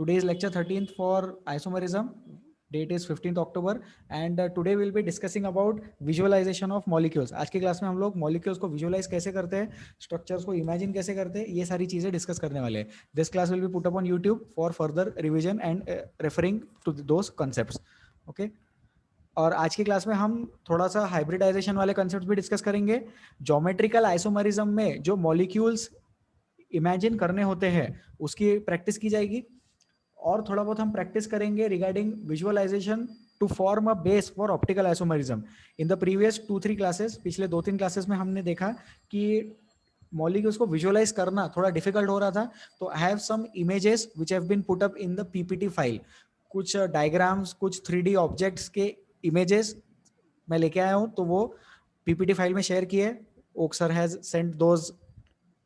Today is lecture 13th for isomerism. Date is 15th October and today we'll be discussing about visualization of molecules. आज की class में हम लोग molecules को visualize कैसे करते हैं, structures को imagine कैसे करते हैं, ये सारी चीजें discuss करने वाले हैं. This class will be put up on YouTube for further revision and referring to those concepts. Okay. और आज की क्लास में हम थोड़ा सा हाइब्रिडाइजेशन वाले कंसेप्ट भी डिस्कस करेंगे. ज्योमेट्रिकल आइसोमरिज्म में जो मॉलिक्यूल्स इमेजिन करने होते हैं उसकी प्रैक्टिस की जाएगी और थोड़ा बहुत हम प्रैक्टिस करेंगे regarding visualisation to form a base for optical isomerism. In the previous 2-3 classes, पिछले 2-3 क्लासेस में हमने देखा कि मॉलिक्यूल्स को विजुअलाइज करना थोड़ा डिफिकल्ट हो रहा था. तो I have some images which have been put up in the PPT file. कुछ डायग्राम्स, कुछ 3D ऑब्जेक्ट्स के इमेजेस मैं लेके आया हूं, तो वो पीपीटी फाइल में शेयर किए. Okay sir has sent those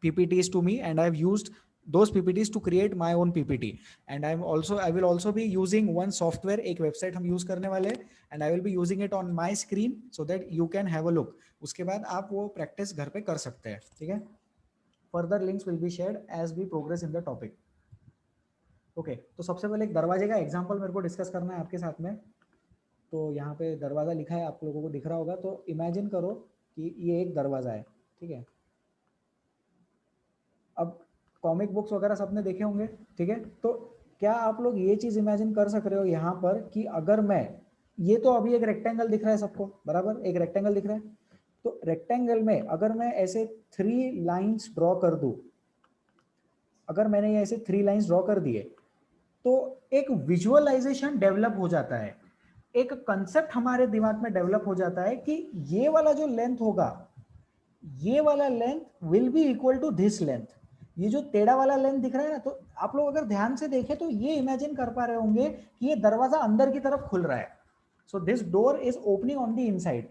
PPTs to me and I have used those PPTs to create my own PPT. And I will also be using one software, एक website हम use करने वाले हैं, and I will be using it on my screen so that you can have a look. उसके बाद आप वो practice घर पे कर सकते हैं. ठीक है. Further links will be shared as we progress in the topic. Okay, तो सबसे पहले एक दरवाजे का एग्जाम्पल मेरे को डिस्कस करना है आपके साथ में. तो यहाँ पे दरवाजा लिखा है, आप लोगों को दिख रहा होगा. तो इमेजिन करो कि ये एक दरवाजा है. ठीक है. अब कॉमिक बुक्स वगैरह सबने देखे होंगे. ठीक है. तो क्या आप लोग ये चीज इमेजिन कर सक रहे हो यहाँ पर कि अगर मैं, ये तो अभी एक रेक्टेंगल दिख रहा है सबको, बराबर एक रेक्टेंगल दिख रहा है. तो रेक्टेंगल में अगर मैं ऐसे 3 लाइंस ड्रॉ कर दूं, अगर मैंने ये ऐसे 3 लाइंस ड्रॉ कर दिए तो एक विजुअलाइजेशन डेवलप हो जाता है. एक कंसेप्ट हमारे दिमाग में डेवलप हो जाता है कि ये वाला जो लेंथ होगा, ये वाला length will be equal to this length. ये जो टेढ़ा वाला लेंथ दिख रहा है ना, तो आप लोग अगर ध्यान से देखें तो ये इमेजिन कर पा रहे होंगे कि ये दरवाजा अंदर की तरफ खुल रहा है. So this door is opening on the inside.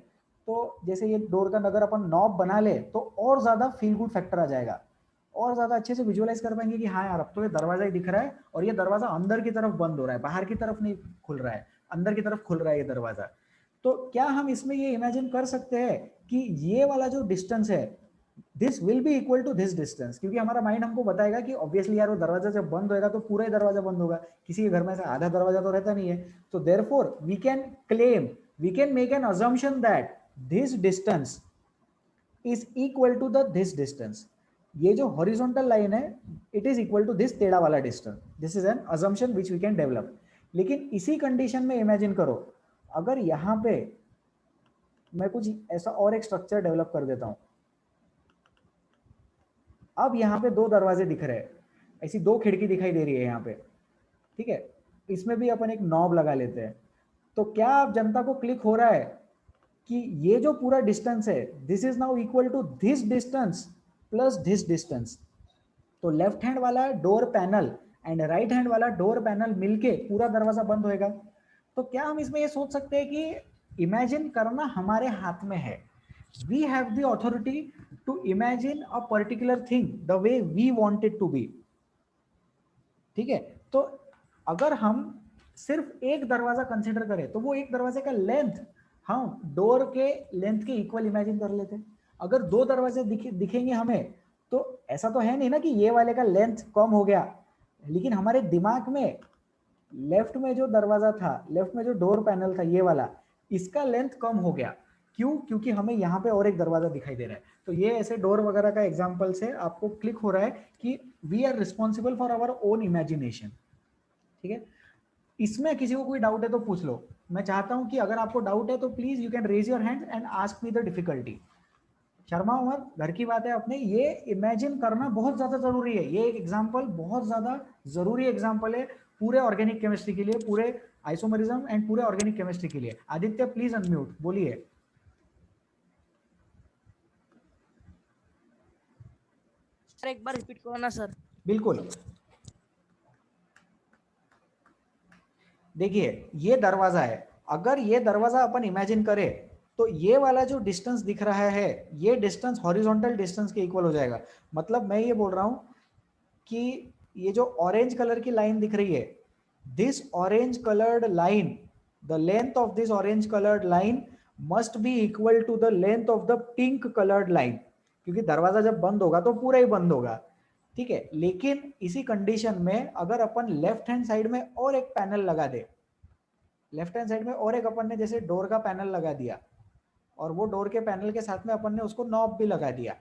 तो जैसे ये डोर का अगर अपन नॉब बना ले तो और ज्यादा फील गुड फैक्टर आ जाएगा, और ज्यादा अच्छे से विजुअलाइज कर पाएंगे कि हाँ यार अब तो ये दरवाजा ही दिख रहा है और ये दरवाजा अंदर की तरफ बंद हो रहा है, बाहर की तरफ नहीं खुल रहा है, अंदर की तरफ खुल रहा है ये दरवाजा. तो क्या हम इसमें ये इमेजिन कर सकते हैं कि ये वाला जो डिस्टेंस है, this will be equal to this distance. क्योंकि हमारा माइंड हमको बताएगा कि ऑब्वियसली यार वो दरवाजा जब बंद होएगा तो पूरा ही दरवाजा बंद होगा, किसी के घर में से आधा दरवाजा तो रहता नहीं है. तो therefore we can claim, we can make an assumption that this distance is equal to the this distance. ये जो हॉरिजॉन्टल लाइन है it is equal to this टेढ़ा वाला distance. This is an assumption which we can develop. लेकिन इसी condition में imagine करो अगर यहाँ पे मैं कुछ ऐसा और एक स्ट्रक्चर डेवलप कर देता हूं. अब यहाँ पे 2 दरवाजे दिख रहे हैं, ऐसी 2 खिड़की दिखाई दे रही है यहाँ पे. ठीक है. इसमें भी अपन एक नॉब लगा लेते हैं. तो क्या आप जनता को क्लिक हो रहा है कि ये जो पूरा डिस्टेंस है this is now equal to this distance plus this distance. तो लेफ्ट हैंड वाला door panel and right hand वाला डोर पैनल मिलके पूरा दरवाजा बंद होएगा. तो क्या हम इसमें ये सोच सकते हैं कि इमेजिन करना हमारे हाथ में है. We have the authority to imagine a particular thing the way we want it to be. ठीक है. तो अगर हम सिर्फ एक दरवाजा कंसिडर करें तो वो एक दरवाजे का लेंथ हम डोर के लेंथ के इक्वल इमेजिन कर लेते हैं. अगर 2 दरवाजे दिखेंगे हमें तो ऐसा तो है नहीं ना कि ये वाले का लेंथ कम हो गया, लेकिन हमारे दिमाग में लेफ्ट में जो दरवाजा था, लेफ्ट में जो डोर पैनल था ये वाला, इसका लेंथ कम हो गया. क्यों? क्योंकि हमें यहाँ पे और एक दरवाजा दिखाई दे रहा है. तो ये ऐसे डोर वगैरह का एग्जांपल से आपको क्लिक हो रहा है कि we are responsible for our own imagination. ठीक है. इसमें किसी को कोई डाउट है तो पूछ लो. मैं चाहता हूं कि अगर आपको डाउट है तो please you can raise your hand and ask me the difficulty. Sharma Umar, घर की बात है अपने. ये इमेजिन करना बहुत ज्यादा जरूरी है. ये एक एग्जांपल बहुत ज्यादा जरूरी एग्जांपल है पूरे ऑर्गेनिक केमिस्ट्री के लिए, पूरे आइसोमरिज्म एंड पूरे ऑर्गेनिक केमिस्ट्री के लिए. आदित्य प्लीज अनम्यूट, बोलिए. सर एक बार रिपीट करो ना सर. बिल्कुल. देखिए ये दरवाजा है. अगर ये दरवाजा अपन इमेजिन करें तो ये वाला जो डिस्टेंस दिख रहा है ये डिस्टेंस हॉरिजॉन्टल डिस्टेंस के इक्वल हो जाएगा. मतलब मैं ये बोल रहा हूं कि ये जो ऑरेंज कलर की लाइन दिख रही है, this orange coloured line, the length of this orange coloured line must be equal to the length of the pink coloured line. क्योंकि दरवाजा जब बंद होगा तो पूरा ही बंद होगा. ठीक है, लेकिन इसी कंडीशन में अगर अपन लेफ्ट हैंड साइड में और एक पैनल लगा दे, लेफ्ट हैंड साइड में और एक अपन ने जैसे डोर का पैनल लगा दिया और वो डोर के पैनल के साथ में अपन ने उसको नॉब भी लगा दिया,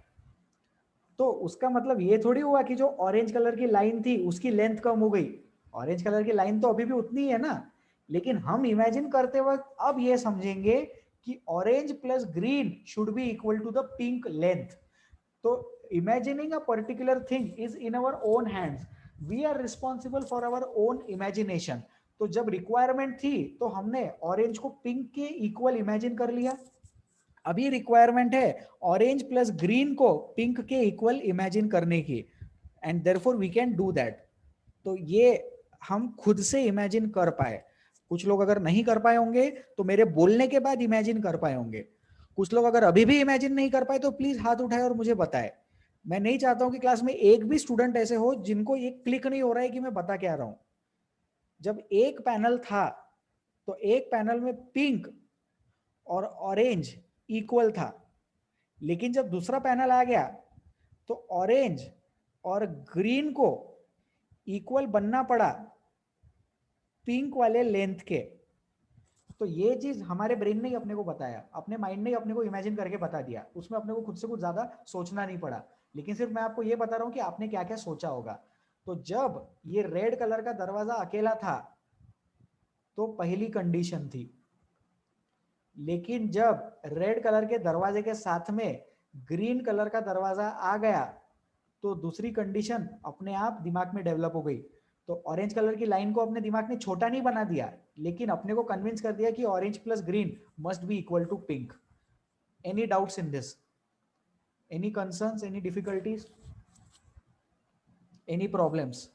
तो उसका मतलब ये थोड़ी हुआ कि जो ऑरेंज कलर की लाइन थी उसकी लेंथ कम हो गई। ऑरेंज कलर की लाइन तो अभी भी उतनी है ना, लेकिन हम इमेजिन करते वक्त अब ये समझेंगे कि orange plus green should be equal to the pink length. तो imagining a particular thing is in our own hands, we are responsible for our own imagination. तो जब रिक्वायरमेंट थी तो हमने ऑरेंज को पिंक के इक्वल इमेजिन कर लिया, अभी रिक्वायरमेंट है ऑरेंज प्लस ग्रीन को पिंक के इक्वल इमेजिन करने की, and therefore we can do that. तो ये हम खुद से इमेजिन कर पाए। कुछ लोग अगर नहीं कर पाए होंगे तो मेरे बोलने के बाद इमेजिन कर पाए होंगे, कुछ लोग अगर अभी भी इमेजिन नहीं कर पाए तो प्लीज हाथ उठाए और मुझे बताए। मैं नहीं चाहता हूं कि क्लास में एक भी स्टूडेंट ऐसे हो जिनको ये क्लिक नहीं हो रहा है कि मैं बता क्या रहा हूं। जब एक पैनल था तो एक पैनल में पिंक और ऑरेंज इक्वल था, लेकिन जब दूसरा पैनल आ गया तो ऑरेंज और ग्रीन को इक्वल बनना पड़ा पिंक वाले लेंथ के। तो ये चीज हमारे ब्रेन ने ही अपने को बताया, अपने माइंड ने ही अपने को इमेजिन करके बता दिया, उसमें अपने को खुद से कुछ ज्यादा सोचना नहीं पड़ा, लेकिन सिर्फ मैं आपको ये बता रहा हूं कि आपने क्या क्या सोचा होगा। तो जब ये रेड कलर का दरवाजा अकेला था तो पहली कंडीशन थी, लेकिन जब रेड कलर के दरवाजे के साथ में ग्रीन कलर का दरवाजा आ गया तो दूसरी कंडीशन अपने आप दिमाग में डेवलप हो गई। तो ऑरेंज कलर की लाइन को अपने दिमाग में छोटा नहीं बना दिया, लेकिन अपने को कन्विंस कर दिया कि orange plus green must be equal to pink. Any doubts in this, any concerns, any difficulties, any problems?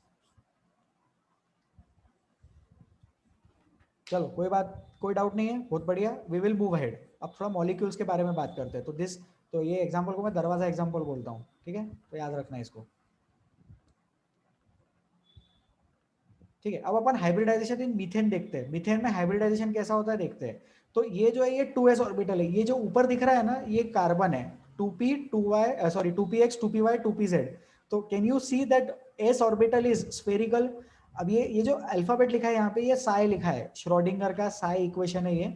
चलो कोई डाउट नहीं है, बहुत बढ़िया, वी विल मूव अहेड। अब थोड़ा मॉलिक्यूल्स के बारे में बात करते हैं। तो ये एग्जांपल को मैं दरवाजा एग्जांपल बोलता हूँ, ठीक है, तो याद रखना इसको। ठीक है, अब अपन हाइब्रिडाइजेशन इन मीथेन देखते हैं, मीथेन में हाइब्रिडाइजेशन कैसा होता है देखते हैं। तो ये जो है ये 2s ऑर्बिटल है, ये जो ऊपर दिख रहा है ना ये कार्बन है, 2p 2y sorry 2px 2py 2pz। तो can you see that s orbital is spherical. अब ये जो अल्फाबेट लिखा है यहाँ पे ये साई लिखा है, श्रोडिंगर का साई इक्वेशन है ये,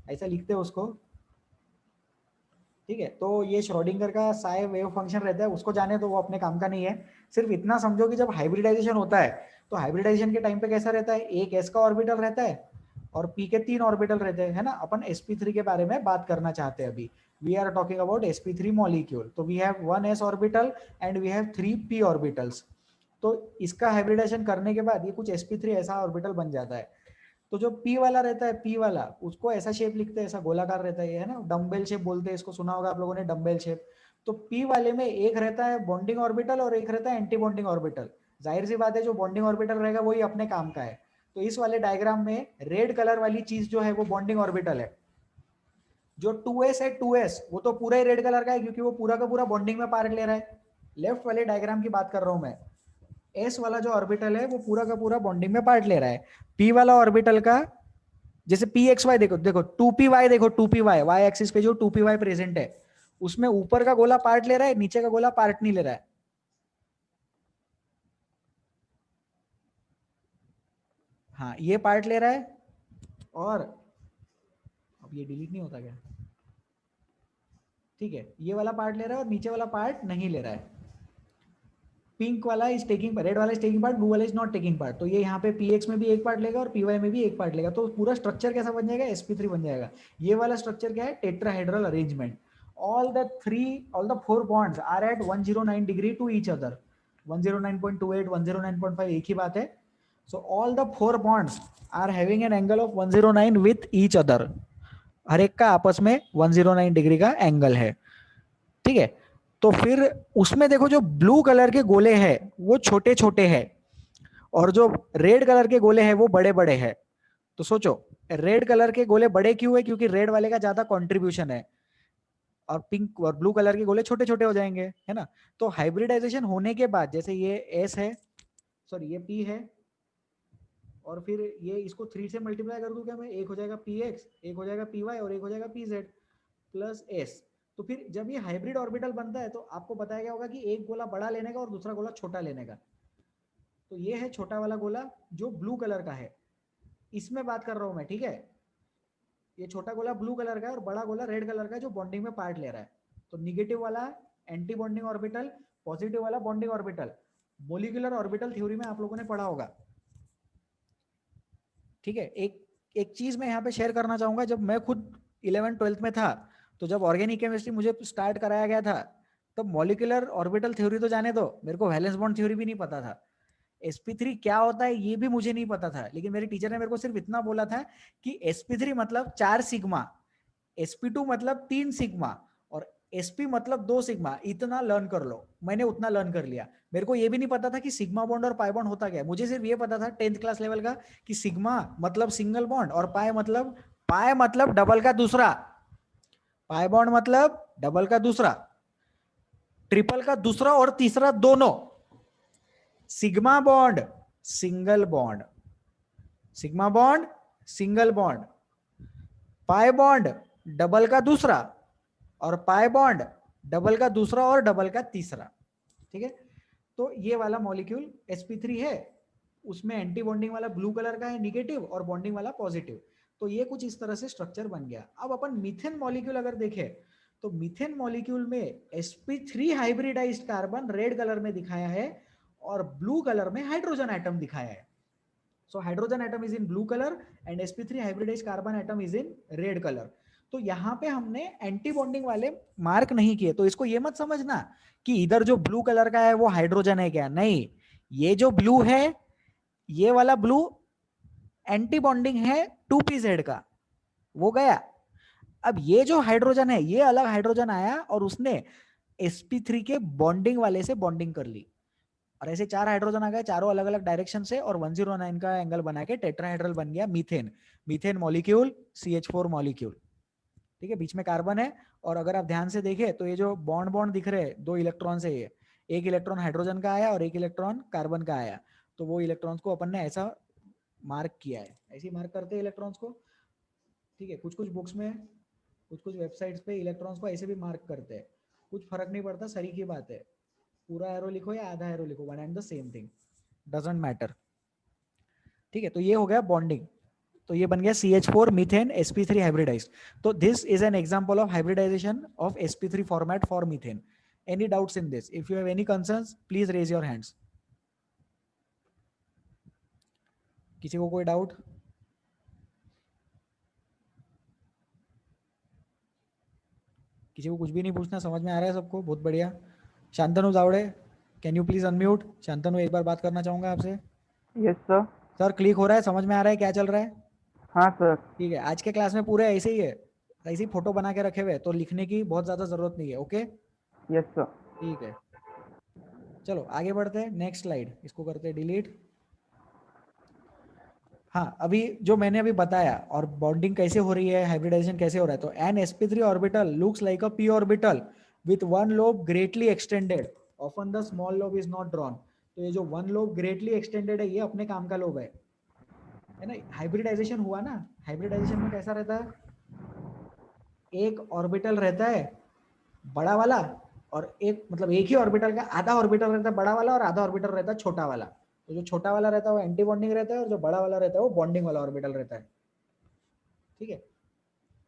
ऐसा लिखते हैं उसको। ठीक है, तो ये श्रोडिंगर का साई वेव फंक्शन रहता है, उसको जाने तो वो अपने काम का नहीं है। सिर्फ इतना समझो कि जब हाइब्रिडाइजेशन होता है तो हाइब्रिडाइजेशन के टाइम पे कैसा रहता है, एक s का ऑर्बिटल रहता है और p के 3 ऑर्बिटल रहते हैं, है ना। अपन sp3 के बारे में बात करना चाहते हैं अभी, we are talking about sp3 molecule. तो we have 1 s orbital and we have 3 p orbitals. तो इसका हाइब्रिडाइजेशन करने के बाद ये कुछ sp3 ऐसा ऑर्बिटल बन जाता है। तो जो P वाला रहता है, P वाला उसको ऐसा शेप लिखते हैं, ऐसा गोलाकार रहता है, ये है ना, डम्बेल शेप बोलते हैं इसको, सुना होगा आप लोगों ने डम्बेल शेप। तो P वाले में एक रहता है बॉन्डिंग ऑर्बिटल और एक रहता है एंटी बॉन्डिंग ऑर्बिटल। जाहिर सी बात है जो बॉन्डिंग ऑर्बिटल रहेगा वही अपने काम का है। तो इस वाले डायग्राम में रेड कलर वाली चीज जो है वो बॉन्डिंग ऑर्बिटल है। जो 2s है 2s वो तो पूरा ही रेड कलर का है क्योंकि वो पूरा का पूरा बॉन्डिंग में पार्ट ले रहा है। लेफ्ट वाले डायग्राम की बात कर रहा हूं मैं, एस वाला जो ऑर्बिटल है वो पूरा का पूरा बॉन्डिंग में पार्ट ले रहा है। पी वाला ऑर्बिटल का जैसे पी एक्स वाई देखो, देखो 2py, देखो 2py वाई एक्सिस पे जो 2py प्रेजेंट है उसमें ऊपर का गोला पार्ट ले रहा है, नीचे का गोला पार्ट नहीं ले रहा है। हाँ ये पार्ट ले रहा है, और अब ये डिलीट नहीं होता क्या, ठीक है, ये वाला पार्ट ले रहा है और नीचे वाला पार्ट नहीं ले रहा है। पिंक वाला इज टेकिंग, रेड वाला इज टेकिंग पार्ट, ब्लू वाला इज नॉट टेकिंग पार्ट। तो ये यहाँ पे px में भी एक पार्ट लेगा और py में भी एक पार्ट लेगा, तो पूरा स्ट्रक्चर कैसा बन जाएगा, sp3 बन जाएगा। ये वाला स्ट्रक्चर क्या है, tetrahedral arrangement. All the 4 bonds are at 109 degree to each other. 109.28 109.5 एक ही बात है। So all the 4 bonds are having an angle of 109 with each other, हर एक का आपस में 109 डिग्री का एंगल है। ठीक है, तो फिर उसमें देखो जो ब्लू कलर के गोले हैं वो छोटे छोटे हैं और जो रेड कलर के गोले हैं वो बड़े बड़े हैं। तो सोचो रेड कलर के गोले बड़े क्यों है, क्योंकि रेड वाले का ज्यादा कंट्रीब्यूशन है, और पिंक और ब्लू कलर के गोले छोटे छोटे हो जाएंगे, है ना। तो हाइब्रिडाइजेशन होने के बाद जैसे ये एस है, सॉरी ये पी है, और फिर ये इसको 3 से मल्टीप्लाई कर दूं क्या मैं, एक हो जाएगा पी एक्स, एक हो जाएगा पी वाई और एक हो जाएगा पी जेड प्लस एस। तो फिर जब ये हाइब्रिड ऑर्बिटल बनता है तो आपको बताया गया होगा कि एक गोला बड़ा लेने का और दूसरा गोला छोटा लेने का। तो ये है छोटा वाला गोला जो ब्लू कलर का है, इसमें बात कर रहा हूं मैं, ठीक है। ये छोटा गोला ब्लू कलर का है और बड़ा गोला रेड कलर का है जो बॉन्डिंग में पार्ट ले रहा है। तो निगेटिव वाला एंटी बॉन्डिंग ऑर्बिटल, पॉजिटिव वाला bonding orbital. Molecular orbital theory में आप लोगों ने पढ़ा होगा, ठीक है। एक एक चीज मैं यहाँ पे शेयर करना चाहूंगा, जब मैं खुद 11th-12th में था, तो जब ऑर्गेनिक केमिस्ट्री मुझे स्टार्ट कराया गया था, तब मॉलिकुलर ऑर्बिटल थ्योरी तो जाने दो, मेरे को वैलेंस बॉन्ड थ्योरी भी नहीं पता था। sp3 क्या होता है ये भी मुझे नहीं पता था, लेकिन मेरे टीचर ने मेरे को सिर्फ इतना बोला था कि sp3 मतलब 4 सिग्मा, sp2 मतलब 3 सिग्मा और sp मतलब 2 सिग्मा, इतना लर्न कर लो। मैंने उतना लर्न कर लिया। मेरे को ये भी नहीं पता था कि सिग्मा बॉन्ड और पाई बॉन्ड होता क्या है। मुझे सिर्फ ये पता था 10th क्लास लेवल का कि सिग्मा मतलब सिंगल बॉन्ड और पाई मतलब डबल का दूसरा, पाई बॉन्ड मतलब डबल का दूसरा, ट्रिपल का दूसरा और तीसरा दोनों, sigma bond single bond, sigma bond single bond, pi bond double का दूसरा और पाई बॉन्ड डबल का दूसरा और डबल का तीसरा, ठीक है। तो ये वाला मॉलिक्यूल sp3 है, उसमें एंटी बॉन्डिंग वाला ब्लू कलर का है निगेटिव और बॉन्डिंग वाला पॉजिटिव। तो ये कुछ इस तरह से स्ट्रक्चर बन गया। अब अपन मीथेन मॉलिक्यूल अगर देखें तो मीथेन मॉलिक्यूल में sp3 hybridised carbon red colour में दिखाया है और ब्लू कलर में हाइड्रोजन एटम दिखाया है। So hydrogen atom is in blue color and sp3 hybridized carbon atom is in red color. तो यहाँ पे हमने एंटी बॉन्डिंग वाले मार्क नहीं किए, तो इसको ये मत समझना कि इधर जो ब्लू कलर का है वो हाइड्रोजन है क्या, नहीं। ये जो ब्लू है, ये वाला ब्लू एंटी बॉन्डिंग है 2pz का, वो गया। अब ये जो हाइड्रोजन है, ये अलग हाइड्रोजन आया और उसने sp3 के बॉन्डिंग वाले से बॉन्डिंग कर ली और ऐसे 4 हाइड्रोजन आ गए चारों अलग अलग डायरेक्शन से और 109 का एंगल बना के टेट्राहेड्रल बन गया methane. Methane molecule CH4 molecule, ठीक है। बीच में कार्बन है और अगर आप ध्यान से देखें तो ये जो बॉन्ड बॉन्ड दिख रहे हैं 2 इलेक्ट्रॉन से, ये एक इलेक्ट्रॉन हाइड्रोजन का आया और एक इलेक्ट्रॉन कार्बन का आया। तो वो इलेक्ट्रॉन्स को अपन ने ऐसा मार्क किया है, ऐसे मार्क करते हैं इलेक्ट्रॉन्स को, ठीक है। कुछ कुछ बुक्स में, कुछ कुछ वेबसाइट्स पे इलेक्ट्रॉन्स को ऐसे भी मार्क करते हैं, कुछ फर्क नहीं पड़ता, सही की बात है। पूरा एरो लिखो या आधा एरो लिखो, one and the same thing, doesn't matter, ठीक है। तो ये हो गया बॉन्डिंग, तो ये बन गया CH4 मीथेन sp3 हाइब्रिडाइज्ड। तो this is an example of hybridisation of sp3 format for methane. Any doubts in this? If you have any concerns please raise your hands. किसी को कोई डाउट? किसी को कुछ भी नहीं पूछना, समझ में आ रहा है सबको? बहुत बढ़िया। Shantanu Jawade, can you please unmute? Shantanu, एक बार बात करना चाहूंगा आपसे। Yes sir. सर क्लिक हो रहा है, समझ में आ रहा है क्या चल रहा है? हाँ सर। ठीक है, आज के क्लास में पूरे ऐसे ही है, ऐसे ही फोटो बना के रखे हुए, तो लिखने की बहुत ज्यादा जरूरत नहीं है। Okay, yes sir. ठीक है, चलो आगे बढ़ते हैं। नेक्स्ट स्लाइड, इसको करते हैं डिलीट। हाँ, अभी जो मैंने अभी बताया और बॉन्डिंग कैसे हो रही है, हाइब्रिडाइजेशन कैसे हो रहा है, तो an sp3 orbital looks like a p orbital with one lobe greatly extended, often the small lobe is not drawn. तो ये जो वन लोब ग्रेटली एक्सटेंडेड है, ये अपने काम का लोब है ना। हाइब्रिडाइजेशन हुआ ना, हाइब्रिडाइजेशन में कैसा रहता है, एक ऑर्बिटल रहता है बड़ा वाला और एक, मतलब एक ही ऑर्बिटल का आधा ऑर्बिटल रहता है बड़ा वाला और आधा ऑर्बिटल रहता है छोटा वाला। तो जो छोटा वाला रहता है वो एंटी बॉन्डिंग रहता है और जो बड़ा वाला रहता है वो बॉन्डिंग वाला ऑर्बिटल रहता है, ठीक है।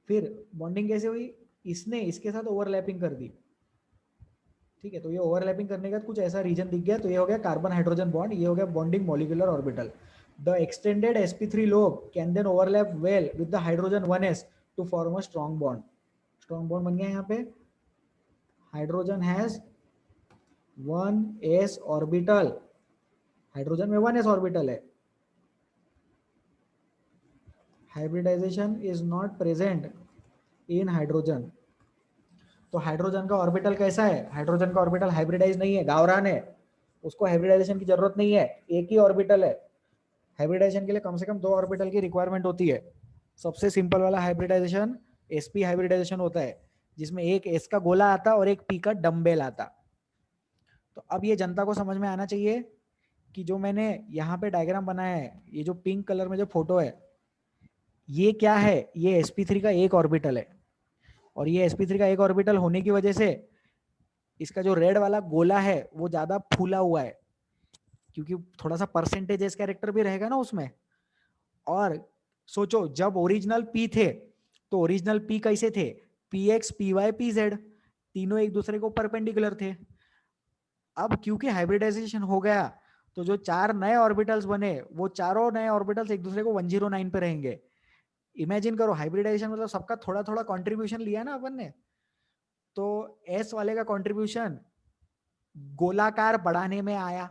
फिर बॉन्डिंग कैसे हुई, इसने इसके साथ ओवरलैपिंग कर दी, ठीक है। तो ये ओवरलैपिंग करने के बाद कुछ ऐसा रीजन दिख गया, तो ये हो गया कार्बन हाइड्रोजन बॉन्ड, ये हो गया bonding molecular orbital. The extended sp3 lobe can then overlap well with the hydrogen 1s to form a strong bond. Strong bond बन गया यहाँ पे, hydrogen has 1s orbital, hydrogen में 1s ऑर्बिटल है। Hybridisation is not present in hydrogen. तो hydrogen का orbital कैसा है, हाइड्रोजन का ऑर्बिटल हाइब्रिडाइज नहीं है, गावरान है, उसको हाइब्रिडाइजेशन की जरूरत नहीं है, एक ही ऑर्बिटल है। हाइब्रिडाइजेशन के लिए कम से कम 2 ऑर्बिटल की रिक्वायरमेंट होती है। सबसे सिंपल वाला हाइब्रिडाइजेशन sp हाइब्रिडाइजेशन होता है, जिसमें एक s का गोला आता और एक p का डम्बेल आता। तो अब ये जनता को समझ में आना चाहिए कि जो मैंने यहाँ पे डायग्राम बनाया है, ये जो पिंक कलर में जो फोटो है, ये क्या है, ये sp3 का एक ऑर्बिटल है और ये sp3 का एक ऑर्बिटल होने की वजह से इसका जो रेड वाला गोला है वो ज्यादा फूला हुआ है, क्योंकि थोड़ा सा परसेंटेज कैरेक्टर भी रहेगा ना उसमें। और सोचो जब ओरिजिनल पी थे तो ओरिजिनल पी कैसे थे, P X P Y P Z, तीनों एक दूसरे को परपेंडिकुलर थे। अब क्योंकि हाइब्रिडाइजेशन हो गया तो जो चार नए ऑर्बिटल्स बने वो चारों नए ऑर्बिटल्स एक दूसरे को 109 पे रहेंगे। इमेजिन करो हाइब्रिडाइजेशन मतलब सबका थोड़ा थोड़ा कंट्रीब्यूशन लिया ना अपन ने। तो एस वाले का कंट्रीब्यूशन गोलाकार बढ़ाने में आया,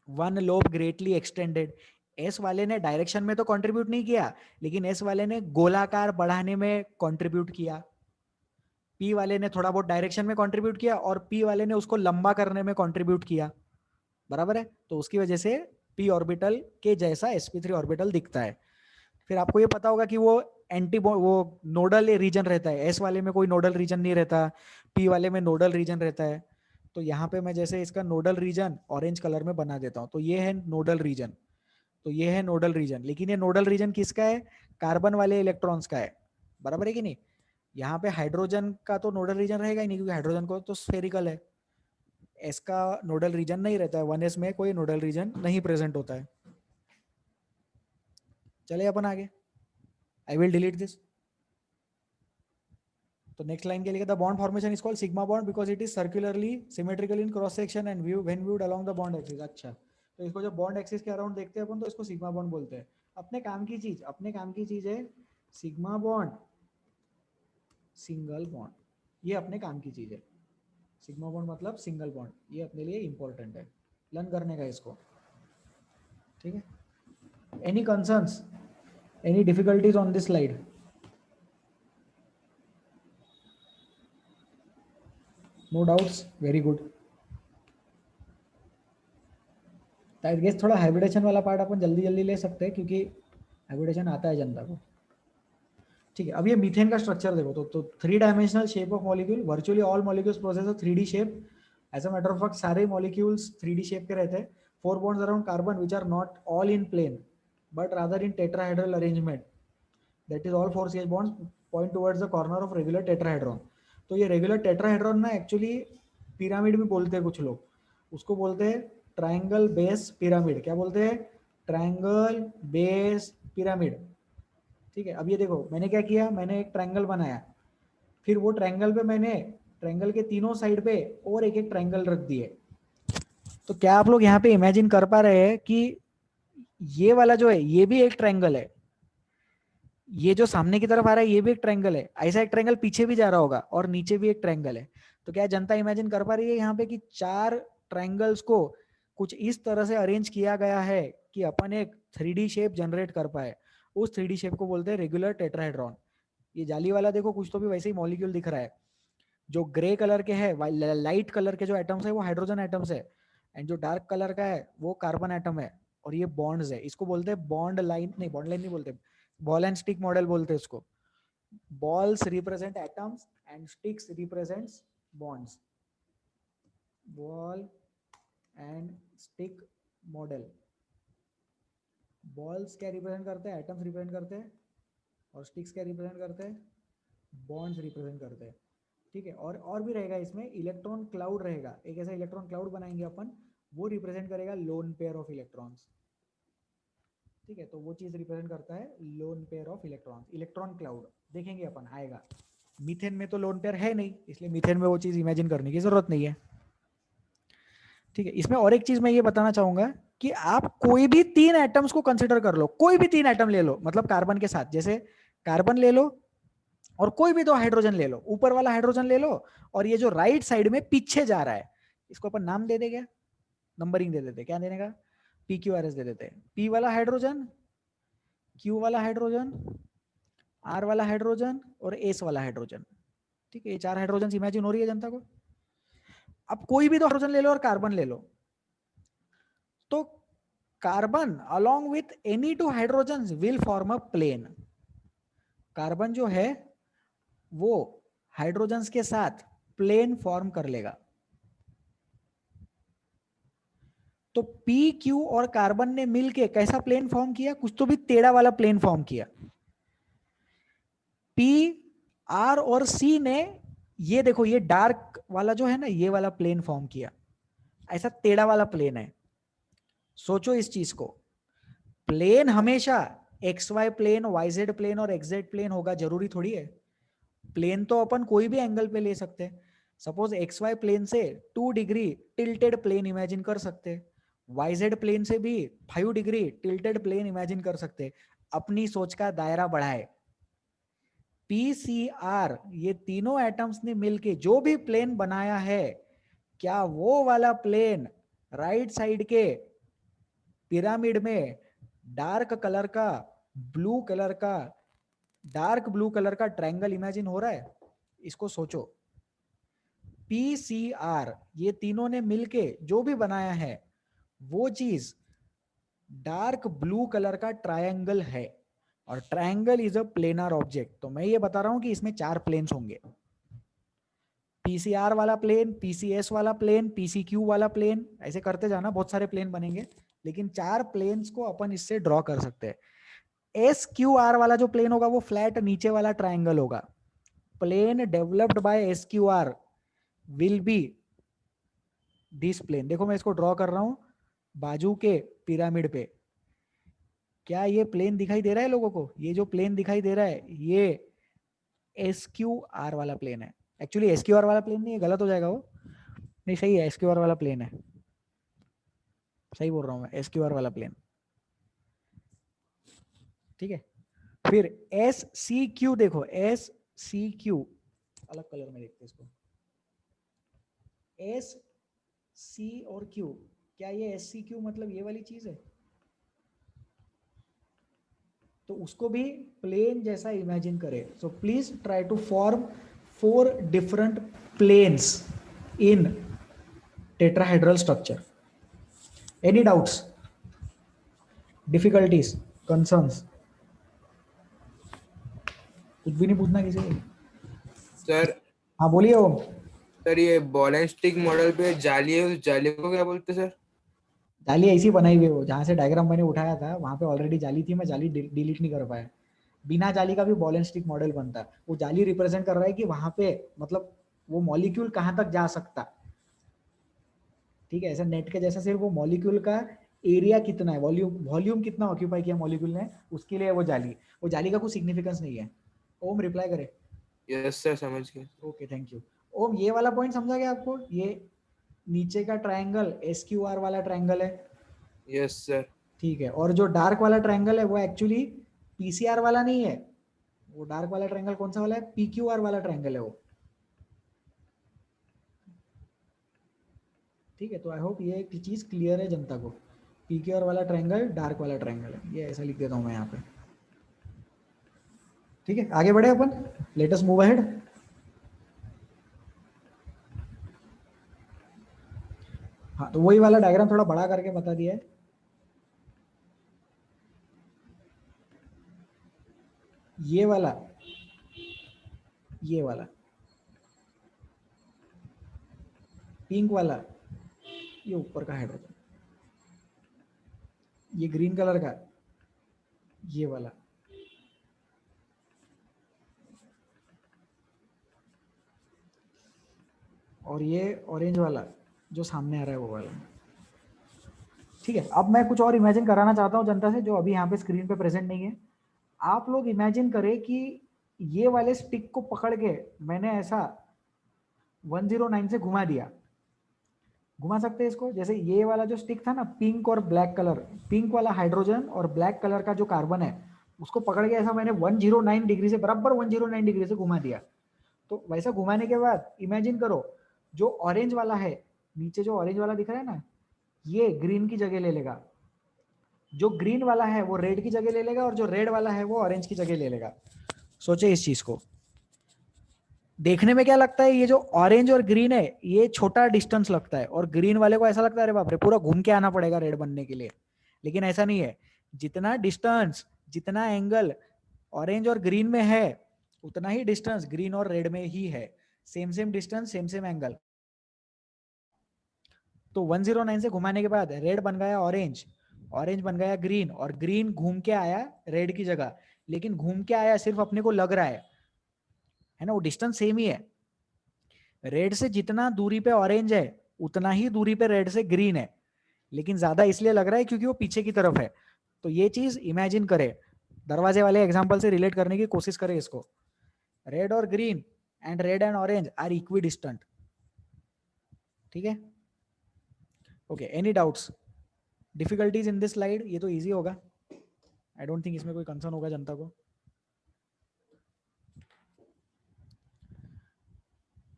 one lobe greatly extended. S वाले ने डायरेक्शन में तो कंट्रीब्यूट नहीं किया, लेकिन एस वाले ने गोलाकार बढ़ाने में कंट्रीब्यूट किया। पी वाले ने थोड़ा बहुत डायरेक्शन में कंट्रीब्यूट किया और पी वाले ने उसको लंबा करने में कंट्रीब्यूट किया, बराबर है। तो उसकी वजह से पी ऑर्बिटल के जैसा sp3 ऑर्बिटल दिखता है। फिर आपको ये पता होगा कि वो वो नोडल रीजन रहता है, एस वाले में कोई नोडल रीजन नहीं रहता, पी वाले में नोडल रीजन रहता है। तो यहाँ पे मैं जैसे इसका नोडल रीजन ऑरेंज कलर में बना देता हूँ, तो ये है नोडल रीजन, तो ये है नोडल रीजन। लेकिन ये नोडल रीजन किसका है, कार्बन वाले इलेक्ट्रॉन्स का है, बराबर है कि नहीं। यहाँ पे हाइड्रोजन का तो नोडल रीजन रहेगा ही नहीं, क्योंकि हाइड्रोजन को तो स्फेरिकल है। एस का नोडल रीजन नहीं रहता है, 1s में कोई नोडल रीजन नहीं प्रेजेंट होता है। चले अपन आगे, आई विल डिलीट दिस। तो नेक्स्ट लाइन के लिए the bond formation is called sigma bond because it is circularly symmetrical in cross section and view when viewed along the bond axis. अच्छा, तो इसको जब बॉन्ड एक्सिस के अराउंड देखते हैं अपन तो इसको सिग्मा बॉन्ड बोलते हैं। अपने काम की चीज, अपने काम की चीज है सिग्मा बॉन्ड सिंगल बॉन्ड, ये अपने काम की चीज है। सिग्मा बॉन्ड मतलब सिंगल बॉन्ड, ये अपने लिए इंपॉर्टेंट है, लर्न करने का इसको, ठीक है। Any concerns, any difficulties on this slide? No doubts, very good. I guess थोड़ा हाइब्रिडेशन वाला पार्ट अपन जल्दी जल्दी ले सकते हैं क्योंकि हाइब्रिडेशन आता है जनता को, ठीक है। अब ये मीथेन का स्ट्रक्चर देखो, तो 3 dimensional shape of molecule, virtually all molecules process a 3D shape. As a matter of fact सारे मॉलिक्यूल्स 3D शेप के रहते हैं। 4 bonds around carbon which are not all in plane but rather in tetrahedral arrangement, that is all 4 CH bonds point towards the corner of regular tetrahedron. तो ये regular tetrahedron ना actually pyramid भी बोलते हैं कुछ लोग, उसको बोलते हैं ट्राइंगल बेस पिरामिड। क्या बोलते हैं, ट्राइंगल बेस पिरामिड, ठीक है। अब ये देखो मैंने क्या किया, मैंने एक ट्रायंगल बनाया, फिर वो ट्रायंगल पे मैंने ट्रायंगल के तीनों साइड पे और एक एक ट्रायंगल रख दिए। तो क्या आप लोग यहाँ पे इमेजिन कर पा रहे हैं कि ये वाला जो है ये भी एक ट्रायंगल है, ये जो सामने की तरफ आ रहा है ये भी एक ट्रायंगल है, ऐसा एक ट्रायंगल पीछे भी जा रहा होगा और नीचे भी एक ट्रायंगल है। तो क्या जनता इमेजिन कर पा रही है यहाँ पे कि 4 ट्रायंगल्स को कुछ इस तरह से अरेंज किया गया है कि अपन एक 3D शेप जनरेट कर पाए। उस 3D शेप को बोलते हैं रेगुलर टेट्राहेड्रॉन। ये जाली वाला देखो कुछ तो भी वैसे ही मॉलिक्यूल दिख रहा है। जो ग्रे कलर के है, लाइट कलर के जो एटम्स है वो हाइड्रोजन एटम्स है, एंड जो डार्क कलर का है वो कार्बन एटम है। और ये बॉन्ड्स है, इसको बोलते हैं बॉन्ड लाइन, नहीं बॉन्ड लाइन नहीं बोलते, बॉल एंड स्टिक मॉडल बोलते हैं इसको। Balls represent atoms and sticks represents bonds. Ball and stick model, balls क्या रिप्रेजेंट करते हैं, एटम्स रिप्रेजेंट करते हैं, और स्टिक्स क्या रिप्रेजेंट करते हैं, बॉन्ड्स रिप्रेजेंट करते हैं, ठीक है। और भी रहेगा इसमें इलेक्ट्रॉन क्लाउड रहेगा, एक ऐसा इलेक्ट्रॉन क्लाउड बनाएंगे अपन, वो रिप्रेजेंट करेगा लोन पेयर ऑफ इलेक्ट्रॉन्स, ठीक है। तो वो चीज रिप्रेजेंट करता है lone pair of electrons, electron cloud देखेंगे अपन आएगा। मीथेन में तो लोन पेयर है नहीं, इसलिए मीथेन में वो चीज इमेजिन करने की जरूरत नहीं है, ठीक है। इसमें और एक चीज मैं ये बताना चाहूंगा कि आप कोई भी 3 एटम्स को कंसिडर कर लो, कोई भी 3 एटम ले लो, मतलब कार्बन के साथ, जैसे कार्बन ले लो और कोई भी 2 हाइड्रोजन ले लो, ऊपर वाला हाइड्रोजन ले लो और ये जो राइट साइड में पीछे जा रहा है इसको अपन नाम दे देंगे, नंबरिंग दे देते, क्या देने का, PQRS दे देते। P वाला हाइड्रोजन, Q वाला हाइड्रोजन, R वाला हाइड्रोजन और S वाला हाइड्रोजन, ठीक है। ये 4 हाइड्रोजन इमेजिन हो रही है जनता को। अब कोई भी 2 हाइड्रोजन ले लो और कार्बन ले लो, तो carbon along with any 2 hydrogen will form a plane. Carbon जो है वो हाइड्रोजन्स के साथ प्लेन फॉर्म कर लेगा। तो पी क्यू और कार्बन ने मिलके कैसा प्लेन फॉर्म किया, कुछ तो भी टेढ़ा वाला प्लेन फॉर्म किया। पी आर और सी ने ये देखो ये डार्क वाला जो है ना ये वाला प्लेन फॉर्म किया, ऐसा टेढ़ा वाला प्लेन है। सोचो इस चीज को, प्लेन हमेशा X Y plane, Y Z plane और एक्स जेड प्लेन होगा, जरूरी थोड़ी है। प्लेन तो अपन कोई भी एंगल पे ले सकते हैं। सपोज एक्स वाई प्लेन से 2 डिग्री टिल्टेड प्लेन इमेजिन कर सकते हैं, वाई जेड प्लेन से भी 5 डिग्री टिल्टेड प्लेन इमेजिन कर सकते हैं। अपनी सोच का दायरा बढ़ाए। पीसीआर, ये तीनों एटम्स ने मिलके जो भी प्लेन बनाया है, क्या वो वाला प्लेन राइट साइड के पिरामिड में डार्क कलर का, ब्लू कलर का, डार्क ब्लू कलर का ट्रायंगल इमेजिन हो रहा है? इसको सोचो। पीसीआर, ये तीनों ने मिलके जो भी बनाया है वो चीज डार्क ब्लू कलर का ट्रायंगल है, और triangle is a planar object. तो मैं ये बता रहा हूं कि इसमें 4 प्लेन्स होंगे, पीसीआर वाला प्लेन, पीसीएस वाला प्लेन, पीसीक्यू वाला प्लेन, ऐसे करते जाना, बहुत सारे प्लेन बनेंगे, लेकिन 4 प्लेन्स को अपन इससे ड्रॉ कर सकते हैं। एस क्यू आर वाला जो प्लेन होगा वो फ्लैट नीचे वाला ट्रायंगल होगा। Plane developed by S Q R will be this plane. देखो मैं इसको ड्रॉ कर रहा हूं बाजू के पिरामिड पे। क्या ये प्लेन दिखाई दे रहा है लोगों को? ये जो प्लेन दिखाई दे रहा है ये एस क्यू आर वाला प्लेन है। एक्चुअली एस क्यू आर वाला प्लेन नहीं है, गलत हो जाएगा वो, नहीं सही है, एस क्यू आर वाला प्लेन है, सही बोल रहा हूँ मैं, एस क्यू आर वाला प्लेन। ठीक है, फिर एस सी क्यू, देखो एस सी क्यू, अलग कलर में देखते हैं इसको, एस सी और क्यू, क्या ये एस सी क्यू मतलब ये वाली चीज है? तो उसको भी प्लेन जैसा इमेजिन करें। So please try to form 4 different planes in tetrahedral structure. Any doubts, difficulties, concerns? कुछ भी नहीं पूछना किसी को? सर हाँ बोलिए ओम। सर ये बॉल एंड स्टिक मॉडल पे जाली है, उस जाली को क्या बोलते हैं सर? जाली ऐसी बनाई हुई है, वो जहाँ से डायग्राम मैंने उठाया था वहां पे ऑलरेडी जाली थी, मैं जाली डिलीट नहीं कर पाया। बिना जाली का भी बॉल एंड स्टिक मॉडल बनता है। वो जाली रिप्रेजेंट कर रहा है कि वहां पे मतलब वो मॉलिक्यूल कहाँ तक जा सकता। ठीक है, ऐसा नेट के जैसा सिर्फ वो मॉलिक्यूल का एरिया कितना है, वॉल्यूम वॉल्यूम कितना ऑक्यूपाई किया मॉलिक्यूल ने, उसके लिए वो जाली। वो जाली का कुछ सिग्निफिकेंस नहीं है। ओम रिप्लाई करे। यस सर, समझ गए। Okay thank you. ओम ये वाला पॉइंट समझा गया आपको? ये नीचे का ट्रायंगल एस क्यू आर वाला ट्रायंगल है। Yes sir. ठीक है, और जो डार्क वाला ट्रायंगल है वो एक्चुअली पीसीआर वाला नहीं है। वो डार्क वाला ट्रायंगल कौन सा वाला है? पीक्यूआर वाला ट्रायंगल है वो। ठीक है, तो आई होप ये एक चीज क्लियर है जनता को। पीक्यूआर वाला ट्रायंगल डार्क वाला ट्रायंगल है, ये ऐसा लिख देता हूं मैं यहाँ पे। ठीक है, आगे बढ़े अपन, लेट अस मूव अहेड। हाँ तो वही वाला डायग्राम थोड़ा बड़ा करके बता दिया है। ये वाला, ये वाला पिंक वाला, ये ऊपर का हाइड्रोजन, ये ग्रीन कलर का, ये वाला, और ये ऑरेंज वाला जो सामने आ रहा है वो वाला। ठीक है, अब मैं कुछ और इमेजिन कराना चाहता हूँ जनता से जो अभी यहाँ पे स्क्रीन पे प्रेजेंट नहीं है। आप लोग इमेजिन करें कि ये वाले स्टिक को पकड़ के मैंने ऐसा 109 से घुमा दिया। घुमा सकते हैं इसको, जैसे ये वाला जो स्टिक था ना, पिंक और ब्लैक कलर, पिंक वाला हाइड्रोजन और ब्लैक कलर का जो कार्बन है, उसको पकड़ के ऐसा मैंने 109 डिग्री से, बराबर 109 डिग्री से घुमा दिया। तो वैसा घुमाने के बाद इमेजिन करो जो ऑरेंज वाला है, नीचे जो ऑरेंज वाला दिख रहा है ना, ये ग्रीन की जगह ले लेगा, जो ग्रीन वाला है वो रेड की जगह ले लेगा, और जो रेड वाला है वो ऑरेंज की जगह ले लेगा। सोचे इस चीज को। देखने में क्या लगता है, ये जो ऑरेंज और ग्रीन है ये छोटा डिस्टेंस लगता है, और ग्रीन वाले को ऐसा लगता है अरे बाप रे पूरा घूम के आना पड़ेगा रेड बनने के लिए। लेकिन ऐसा नहीं है, जितना डिस्टेंस, जितना एंगल ऑरेंज और ग्रीन में है उतना ही डिस्टेंस ग्रीन और रेड में ही है। Same same distance, same same angle. तो 109 से घुमाने के बाद रेड बन गया ऑरेंज, ऑरेंज बन गया ग्रीन, और ग्रीन घूम के आया रेड की जगह। लेकिन घूम के आया सिर्फ अपने को लग रहा है, है ना, वो डिस्टेंस सेम ही है। रेड से जितना दूरी पे ऑरेंज है उतना ही दूरी पे रेड से ग्रीन है, लेकिन ज्यादा इसलिए लग रहा है क्योंकि वो पीछे की तरफ है। तो ये चीज इमेजिन करे, दरवाजे वाले एग्जांपल से रिलेट करने की कोशिश करें इसको। रेड और green and red and orange are equidistant. ठीक है, okay, any doubts, difficulties in this slide? ये तो इजी होगा, आई डोंट थिंक इसमें कोई कंसर्न होगा जनता को।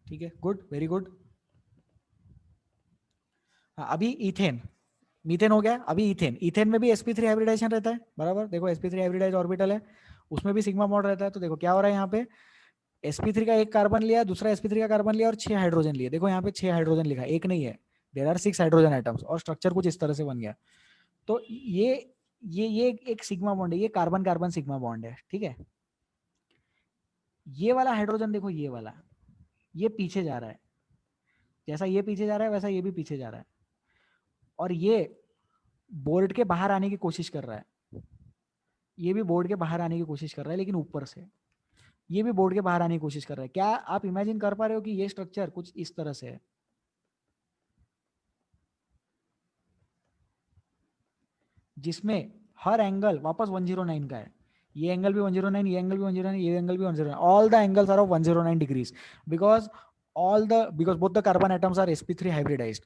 ठीक है, गुड, वेरी गुड। हाँ, अभी इथेन, मीथेन हो गया, अभी इथेन। इथेन में भी sp3 हाइब्रिडाइजेशन रहता है, बराबर। देखो sp3 हाइब्रिडाइज ऑर्बिटल है, उसमें भी सिग्मा बॉन्ड रहता है। तो देखो क्या हो रहा है यहाँ पे, sp3 का एक कार्बन लिया, दूसरा sp3 का कार्बन लिया और 6 हाइड्रोजन लिए। देखो यहाँ पे 6 हाइड्रोजन लिखा है, एक नहीं है, देयर आर 6 हाइड्रोजन एटम्स, और स्ट्रक्चर कुछ इस तरह से बन गया। तो ये एक सिग्मा बॉन्ड है, ये कार्बन कार्बन सिग्मा बॉन्ड है। ठीक है, ये वाला हाइड्रोजन देखो, ये वाला, ये पीछे जा रहा है, जैसा ये पीछे जा रहा है वैसा ये भी पीछे जा रहा है, और ये बोर्ड के बाहर आने की कोशिश कर रहा है। ये भी बोर्ड के बाहर आने की कोशिश कर रहा है, लेकिन ऊपर से। ये भी बोर्ड के बाहर आने की कोशिश कर रहा है। क्या आप इमेजिन कर पा रहे हो कि ये स्ट्रक्चर कुछ इस तरह से है, जिसमें हर एंगल वापस 109 का है। ये एंगल भी 109, ये एंगल भी 109, ये एंगल भी 109, all the angles are of 109 degrees, because both the carbon atoms are sp3 hybridized.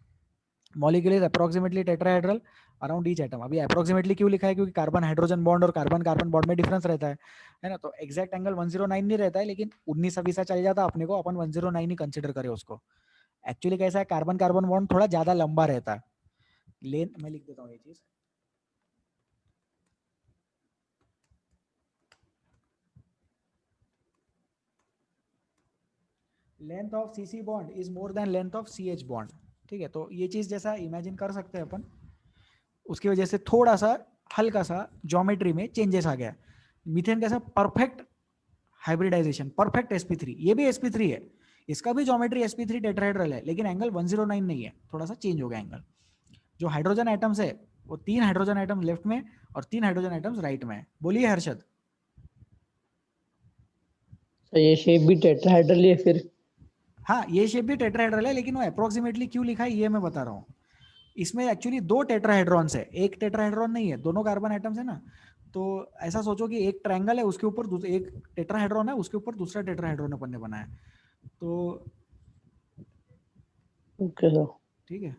Molecule is approximately tetrahedral around each atom. अभी approximately क्यों लिखा है, क्योंकि कार्बन हाइड्रोजन बॉन्ड और कार्बन कार्बन बॉन्ड में डिफरेंस रहता है ना। तो एग्जैक्ट एंगल 109 नहीं रहता है, लेकिन 19 चल जाता अपने को, अपन 109 ही कंसिडर करें उसको। एक्चुअली कैसा है, कार्बन कार्बन बॉन्ड थोड़ा ज्यादा लंबा रहता है। लेंथ मैं लिख देता हूँ ये चीज, length of CC bond is more than length of CH bond. ठीक है, तो ये चीज जैसा इमेजिन कर सकते हैं अपन, उसकी वजह से थोड़ा सा हल्का सा ज्योमेट्री में चेंजेस आ गया। मीथेन कैसा, परफेक्ट हाइब्रिडाइजेशन, परफेक्ट sp3, ये भी sp3 है, इसका भी ज्योमेट्री sp3 टेट्राहेड्रल है, लेकिन एंगल 109 नहीं है, थोड़ा सा चेंज हो गया एंगल। जो हाइड्रोजन एटम्स है वो 3 हाइड्रोजन एटम लेफ्ट में और 3 हाइड्रोजन एटम्स राइट में है। बोलिए हर्षद। तो ये शेप भी टेट्राहेड्रल ही है फिर? हाँ, ये शेप भी टेट्राहेड्रल है, लेकिन वो अप्रोक्सीमेटली क्यों लिखा है ये मैं बता रहा हूँ। इसमें एक्चुअली 2 टेट्राहेड्रॉन्स है, एक टेट्राहेड्रॉन नहीं है, दोनों कार्बन एटम्स है ना। तो ऐसा सोचो कि एक ट्रायंगल है, उसके ऊपर एक टेट्राहेड्रॉन है, उसके ऊपर दूसरा टेट्राहेड्रॉन अपन ने बनाया। तो ओके सर, ठीक है,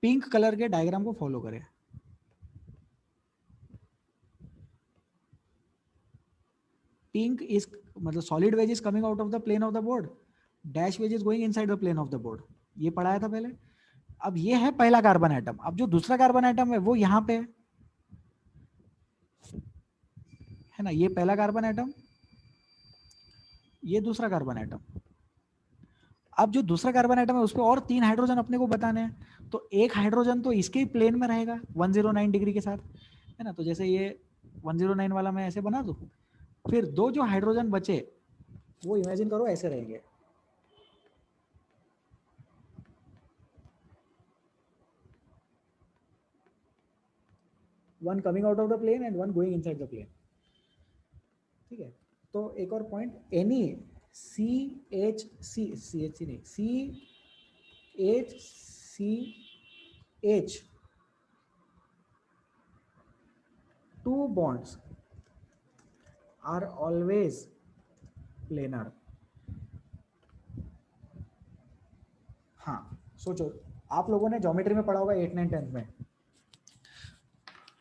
पिंक कलर के डायग्राम को फॉलो करें। पिंक इज मतलब solid wedge is coming out of the plane of the board, dash wedge is going inside the plane of the board. ये पढ़ाया था पहले। अब ये है पहला कार्बन एटम, अब जो दूसरा कार्बन एटम है वो यहाँ पे है ना, ये पहला कार्बन एटम, ये दूसरा कार्बन एटम। अब जो दूसरा कार्बन एटम है उस पर और 3 हाइड्रोजन अपने को बताने हैं, तो एक हाइड्रोजन तो इसके ही प्लेन में रहेगा 109 डिग्री के साथ, है ना। तो जैसे ये 109 वाला मैं ऐसे बना दूं, फिर 2 जो हाइड्रोजन बचे वो इमेजिन करो ऐसे रहेंगे, one coming out of the plane and one going inside the plane. ठीक है, तो एक और पॉइंट, एनी CHC नहीं, CHCH 2 bonds are always planar। हाँ, सोचो, आप लोगों ने ज्योमेट्री में पढ़ा होगा 8, 9, 10 में,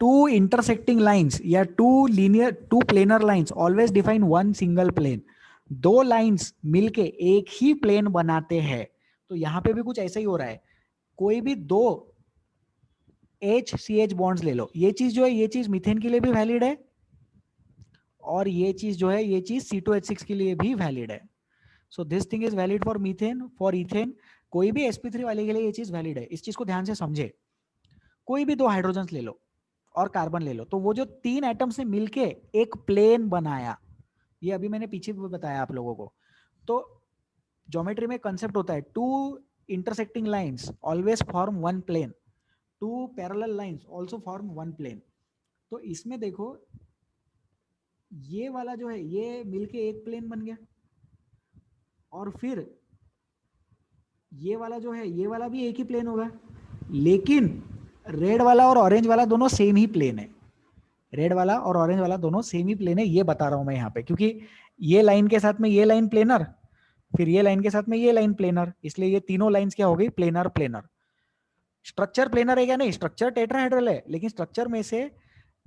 2 intersecting lines या 2 planar lines always define one single plane। 2 lines मिलके एक ही प्लेन बनाते हैं। तो यहां पे भी कुछ ऐसा ही हो रहा है, कोई भी 2 HCH बॉन्ड्स ले लो, ये चीज जो है, ये चीज मीथेन के लिए भी वैलिड है, और ये चीज जो है, ये चीज C2H6 के लिए भी वैलिड है। So this thing is valid for methane, for ethane, कोई भी sp3 वाले के लिए ये चीज वैलिड है। इस चीज को ध्यान से समझे, कोई भी 2 हाइड्रोजन ले लो और कार्बन ले लो, तो वो जो 3 एटम से मिलके एक प्लेन बनाया, ये अभी मैंने पीछे भी बताया आप लोगों को। तो ज्योमेट्री में कंसेप्ट होता है 2 intersecting lines always form one plane, 2 parallel lines also form one plane। तो इसमें देखो ये वाला जो है ये मिलके एक प्लेन बन गया, और फिर ये वाला जो है ये वाला भी एक ही प्लेन होगा, लेकिन रेड वाला और ऑरेंज वाला दोनों सेम ही प्लेन है। रेड वाला और ऑरेंज वाला दोनों सेम ही प्लेन है, ये बता रहा हूं मैं यहाँ पे, क्योंकि ये लाइन के साथ में ये लाइन प्लेनर, फिर ये लाइन के साथ में ये लाइन प्लेनर, इसलिए ये तीनों लाइंस क्या हो गई, प्लेनर प्लेनर। स्ट्रक्चर प्लेनर है क्या, नहीं, स्ट्रक्चर टेट्राहेड्रल है, लेकिन स्ट्रक्चर में से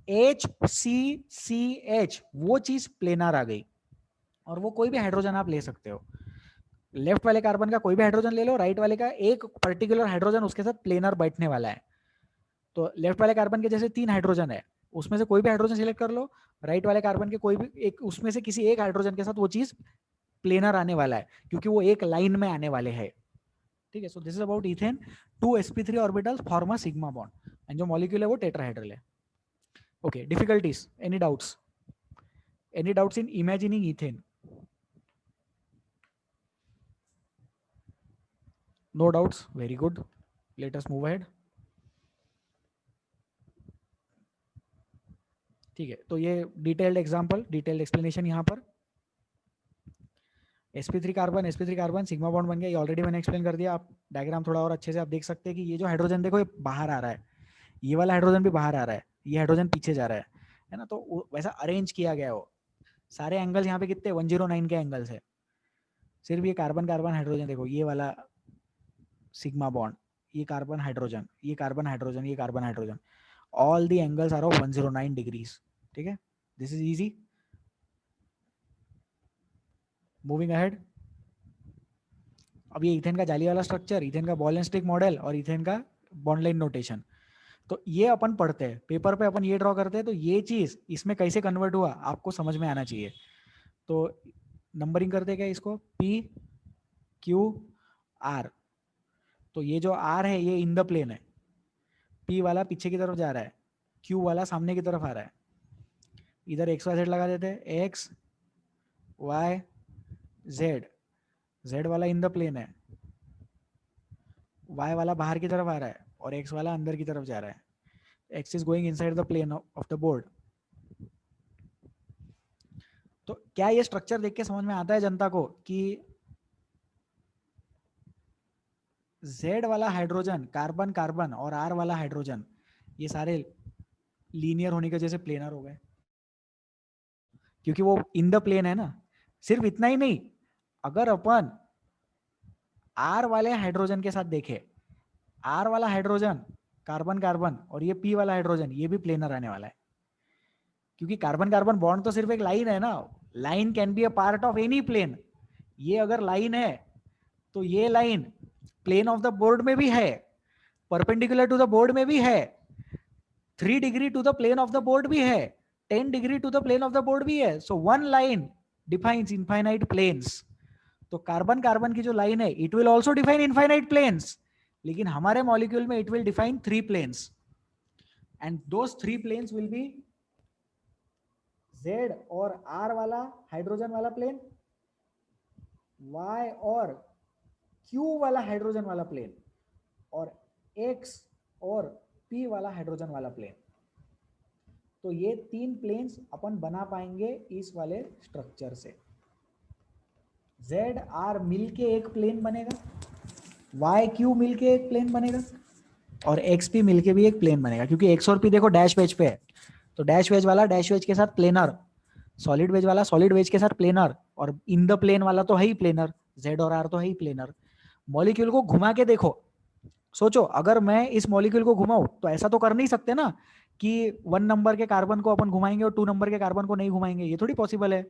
HCCH वो चीज प्लेनर आ गई, और वो कोई भी हाइड्रोजन आप ले सकते हो। लेफ्ट वाले कार्बन का कोई भी हाइड्रोजन ले लो, राइट वाले का एक पर्टिकुलर हाइड्रोजन उसके साथ प्लेनर बैठने वाला है। तो लेफ्ट वाले कार्बन के जैसे 3 हाइड्रोजन है, उसमें से कोई भी हाइड्रोजन सिलेक्ट कर लो, राइट वाले कार्बन के कोई भी एक, उसमें से किसी एक हाइड्रोजन के साथ वो चीज प्लेनर आने वाला है, क्योंकि वो एक लाइन में आने वाले हैं। ठीक है, so this is about ethane. 2 sp3 orbitals form a sigma bond, and जो मॉलिक्यूल है वो टेट्राहेड्रल है। Okay, difficulties, any doubts, any doubts इन imagining ethane? No doubts, very good. Let us move ahead. ठीक है, तो ये डिटेल्ड एग्जांपल, डिटेल्ड एक्सप्लेनेशन यहाँ पर। sp3 कार्बन सिग्मा बॉन्ड बन गया, ये ऑलरेडी मैंने एक्सप्लेन कर दिया। आप डायग्राम थोड़ा और अच्छे से आप देख सकते हैं कि ये जो हाइड्रोजन देखो ये बाहर आ रहा है, ये वाला हाइड्रोजन भी बाहर आ रहा है, ये हाइड्रोजन पीछे जा रहा है ना, तो वैसा अरेंज किया गया हो। सारे एंगल्स यहाँ पे कितने 109 के एंगल्स है, सिर्फ ये कार्बन कार्बन हाइड्रोजन देखो, ये वाला सिग्मा बॉन्ड, ये कार्बन हाइड्रोजन, ये कार्बन हाइड्रोजन, ये carbon hydrogen, all the angles are of 109 degrees. ठीक है, this is easy. Moving ahead, अब ये इथेन का जाली वाला स्ट्रक्चर, इथेन का बॉल एंड स्टिक मॉडल और इथेन का बॉन्ड लाइन नोटेशन, तो ये अपन पढ़ते हैं पेपर पे, अपन ये ड्रॉ करते हैं, तो ये चीज इसमें कैसे कन्वर्ट हुआ आपको समझ में आना चाहिए। तो नंबरिंग करते क्या इसको, P Q R, तो ये जो R है ये इन द प्लेन है, P वाला पीछे की तरफ जा रहा है, Q वाला सामने की तरफ आ रहा है, इधर XY Z लगा देते हैं, X Y Z, Z वाला इन द प्लेन है, Y वाला बाहर की तरफ आ रहा है, और X वाला अंदर की तरफ जा रहा है, X is going inside the plane of the board. तो क्या ये स्ट्रक्चर देख के समझ में आता है जनता को कि Z वाला हाइड्रोजन कार्बन कार्बन और R वाला हाइड्रोजन ये सारे लीनियर होने की वजह से प्लेनर हो गए, क्योंकि वो इन द प्लेन है ना। सिर्फ इतना ही नहीं, अगर अपन R वाले हाइड्रोजन के साथ देखें, R वाला हाइड्रोजन कार्बन कार्बन और ये P वाला हाइड्रोजन ये भी प्लेनर आने वाला है, क्योंकि कार्बन कार्बन बॉन्ड तो सिर्फ एक लाइन है ना, line can be a part of any plane. ये अगर लाइन है तो ये line plane of the board में भी है, परपेंडिकुलर टू द बोर्ड में भी है, 3 degree to the plane of the board भी है, 10 degree to the plane of the board भी है। So one line defines infinite planes. तो कार्बन कार्बन की जो लाइन है it will also define infinite planes, लेकिन हमारे मॉलिक्यूल में it will define 3 planes, and those 3 planes will be Z और R वाला हाइड्रोजन वाला प्लेन, Y और Q वाला हाइड्रोजन वाला प्लेन, और X और P वाला हाइड्रोजन वाला प्लेन। तो ये 3 प्लेन्स अपन बना पाएंगे इस वाले स्ट्रक्चर से। Z R मिलके एक प्लेन बनेगा, Y Q मिलके एक प्लेन बनेगा, और X P मिलके भी एक प्लेन बनेगा, क्योंकि X और P देखो डैश वेज पे है, तो डैश वेज वाला डैश वेज के साथ प्लेनर, सॉलिड वेज वाला सॉलिड वेज के साथ प्लेनर, और इन द प्लेन वाला तो है ही प्लेनर, Z और R तो है ही प्लेनर। मॉलिक्यूल को घुमा के देखो, सोचो अगर मैं इस मॉलिक्यूल को घुमाऊं तो ऐसा तो कर नहीं सकते ना कि 1 नंबर के कार्बन को अपन घुमाएंगे और 2 नंबर के कार्बन को नहीं घुमाएंगे, ये थोड़ी पॉसिबल है।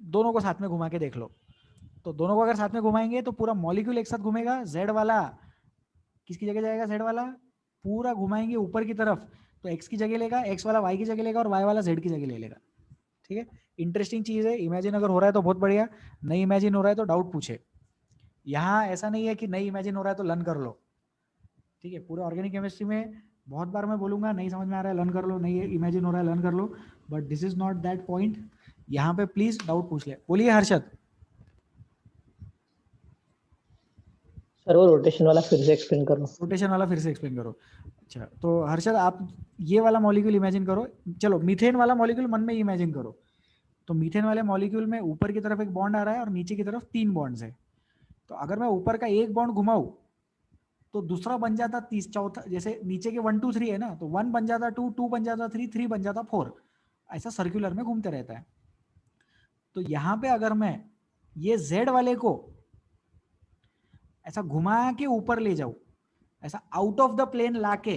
दोनों को साथ में घुमा के देख लो, तो दोनों को अगर साथ में घुमाएंगे तो पूरा मॉलिक्यूल एक साथ घूमेगा। Z वाला किसकी जगह जाएगा, Z वाला पूरा घुमाएंगे ऊपर की तरफ, तो X की जगह लेगा, X वाला Y की जगह लेगा, और Y वाला Z की जगह ले लेगा। ठीक है, इंटरेस्टिंग चीज है। इमेजिन अगर हो रहा है तो बहुत बढ़िया, नहीं इमेजिन हो रहा है तो डाउट पूछे। यहाँ ऐसा नहीं है कि नहीं इमेजिन हो रहा है तो लर्न कर लो। ठीक है, पूरे ऑर्गेनिक केमिस्ट्री में बहुत बार मैं बोलूंगा नहीं समझ में आ रहा है लर्न कर लो, नहीं इमेजिन हो रहा है लर्न कर लो, but this is not that point. यहाँ पे प्लीज डाउट पूछ ले। बोलिए हर्षद। सर वो रोटेशन वाला फिर से एक्सप्लेन करो। रोटेशन वाला फिर से एक्सप्लेन करो। अच्छा तो हर्षद आप ये वाला मॉलिक्यूल इमेजिन करो। चलो मीथेन वाला मॉलिक्यूल मन में इमेजिन करो। तो मीथेन वाले मॉलिक्यूल में ऊपर की तरफ एक बॉन्ड आ रहा है और नीचे की तरफ 3 बॉन्ड्स है। तो अगर मैं ऊपर का एक बॉन्ड घुमाऊं तो दूसरा बन जाता तीस चौथा, जैसे नीचे के 1 2 3 है ना, तो 1 बन जाता 2, 2 बन जाता 3, 3 बन जाता 4। ऐसा सर्कुलर में घूमते रहता है। तो यहां पे अगर मैं ये Z वाले को ऐसा घुमा के ऊपर ले जाऊं, ऐसा आउट ऑफ द प्लेन लाके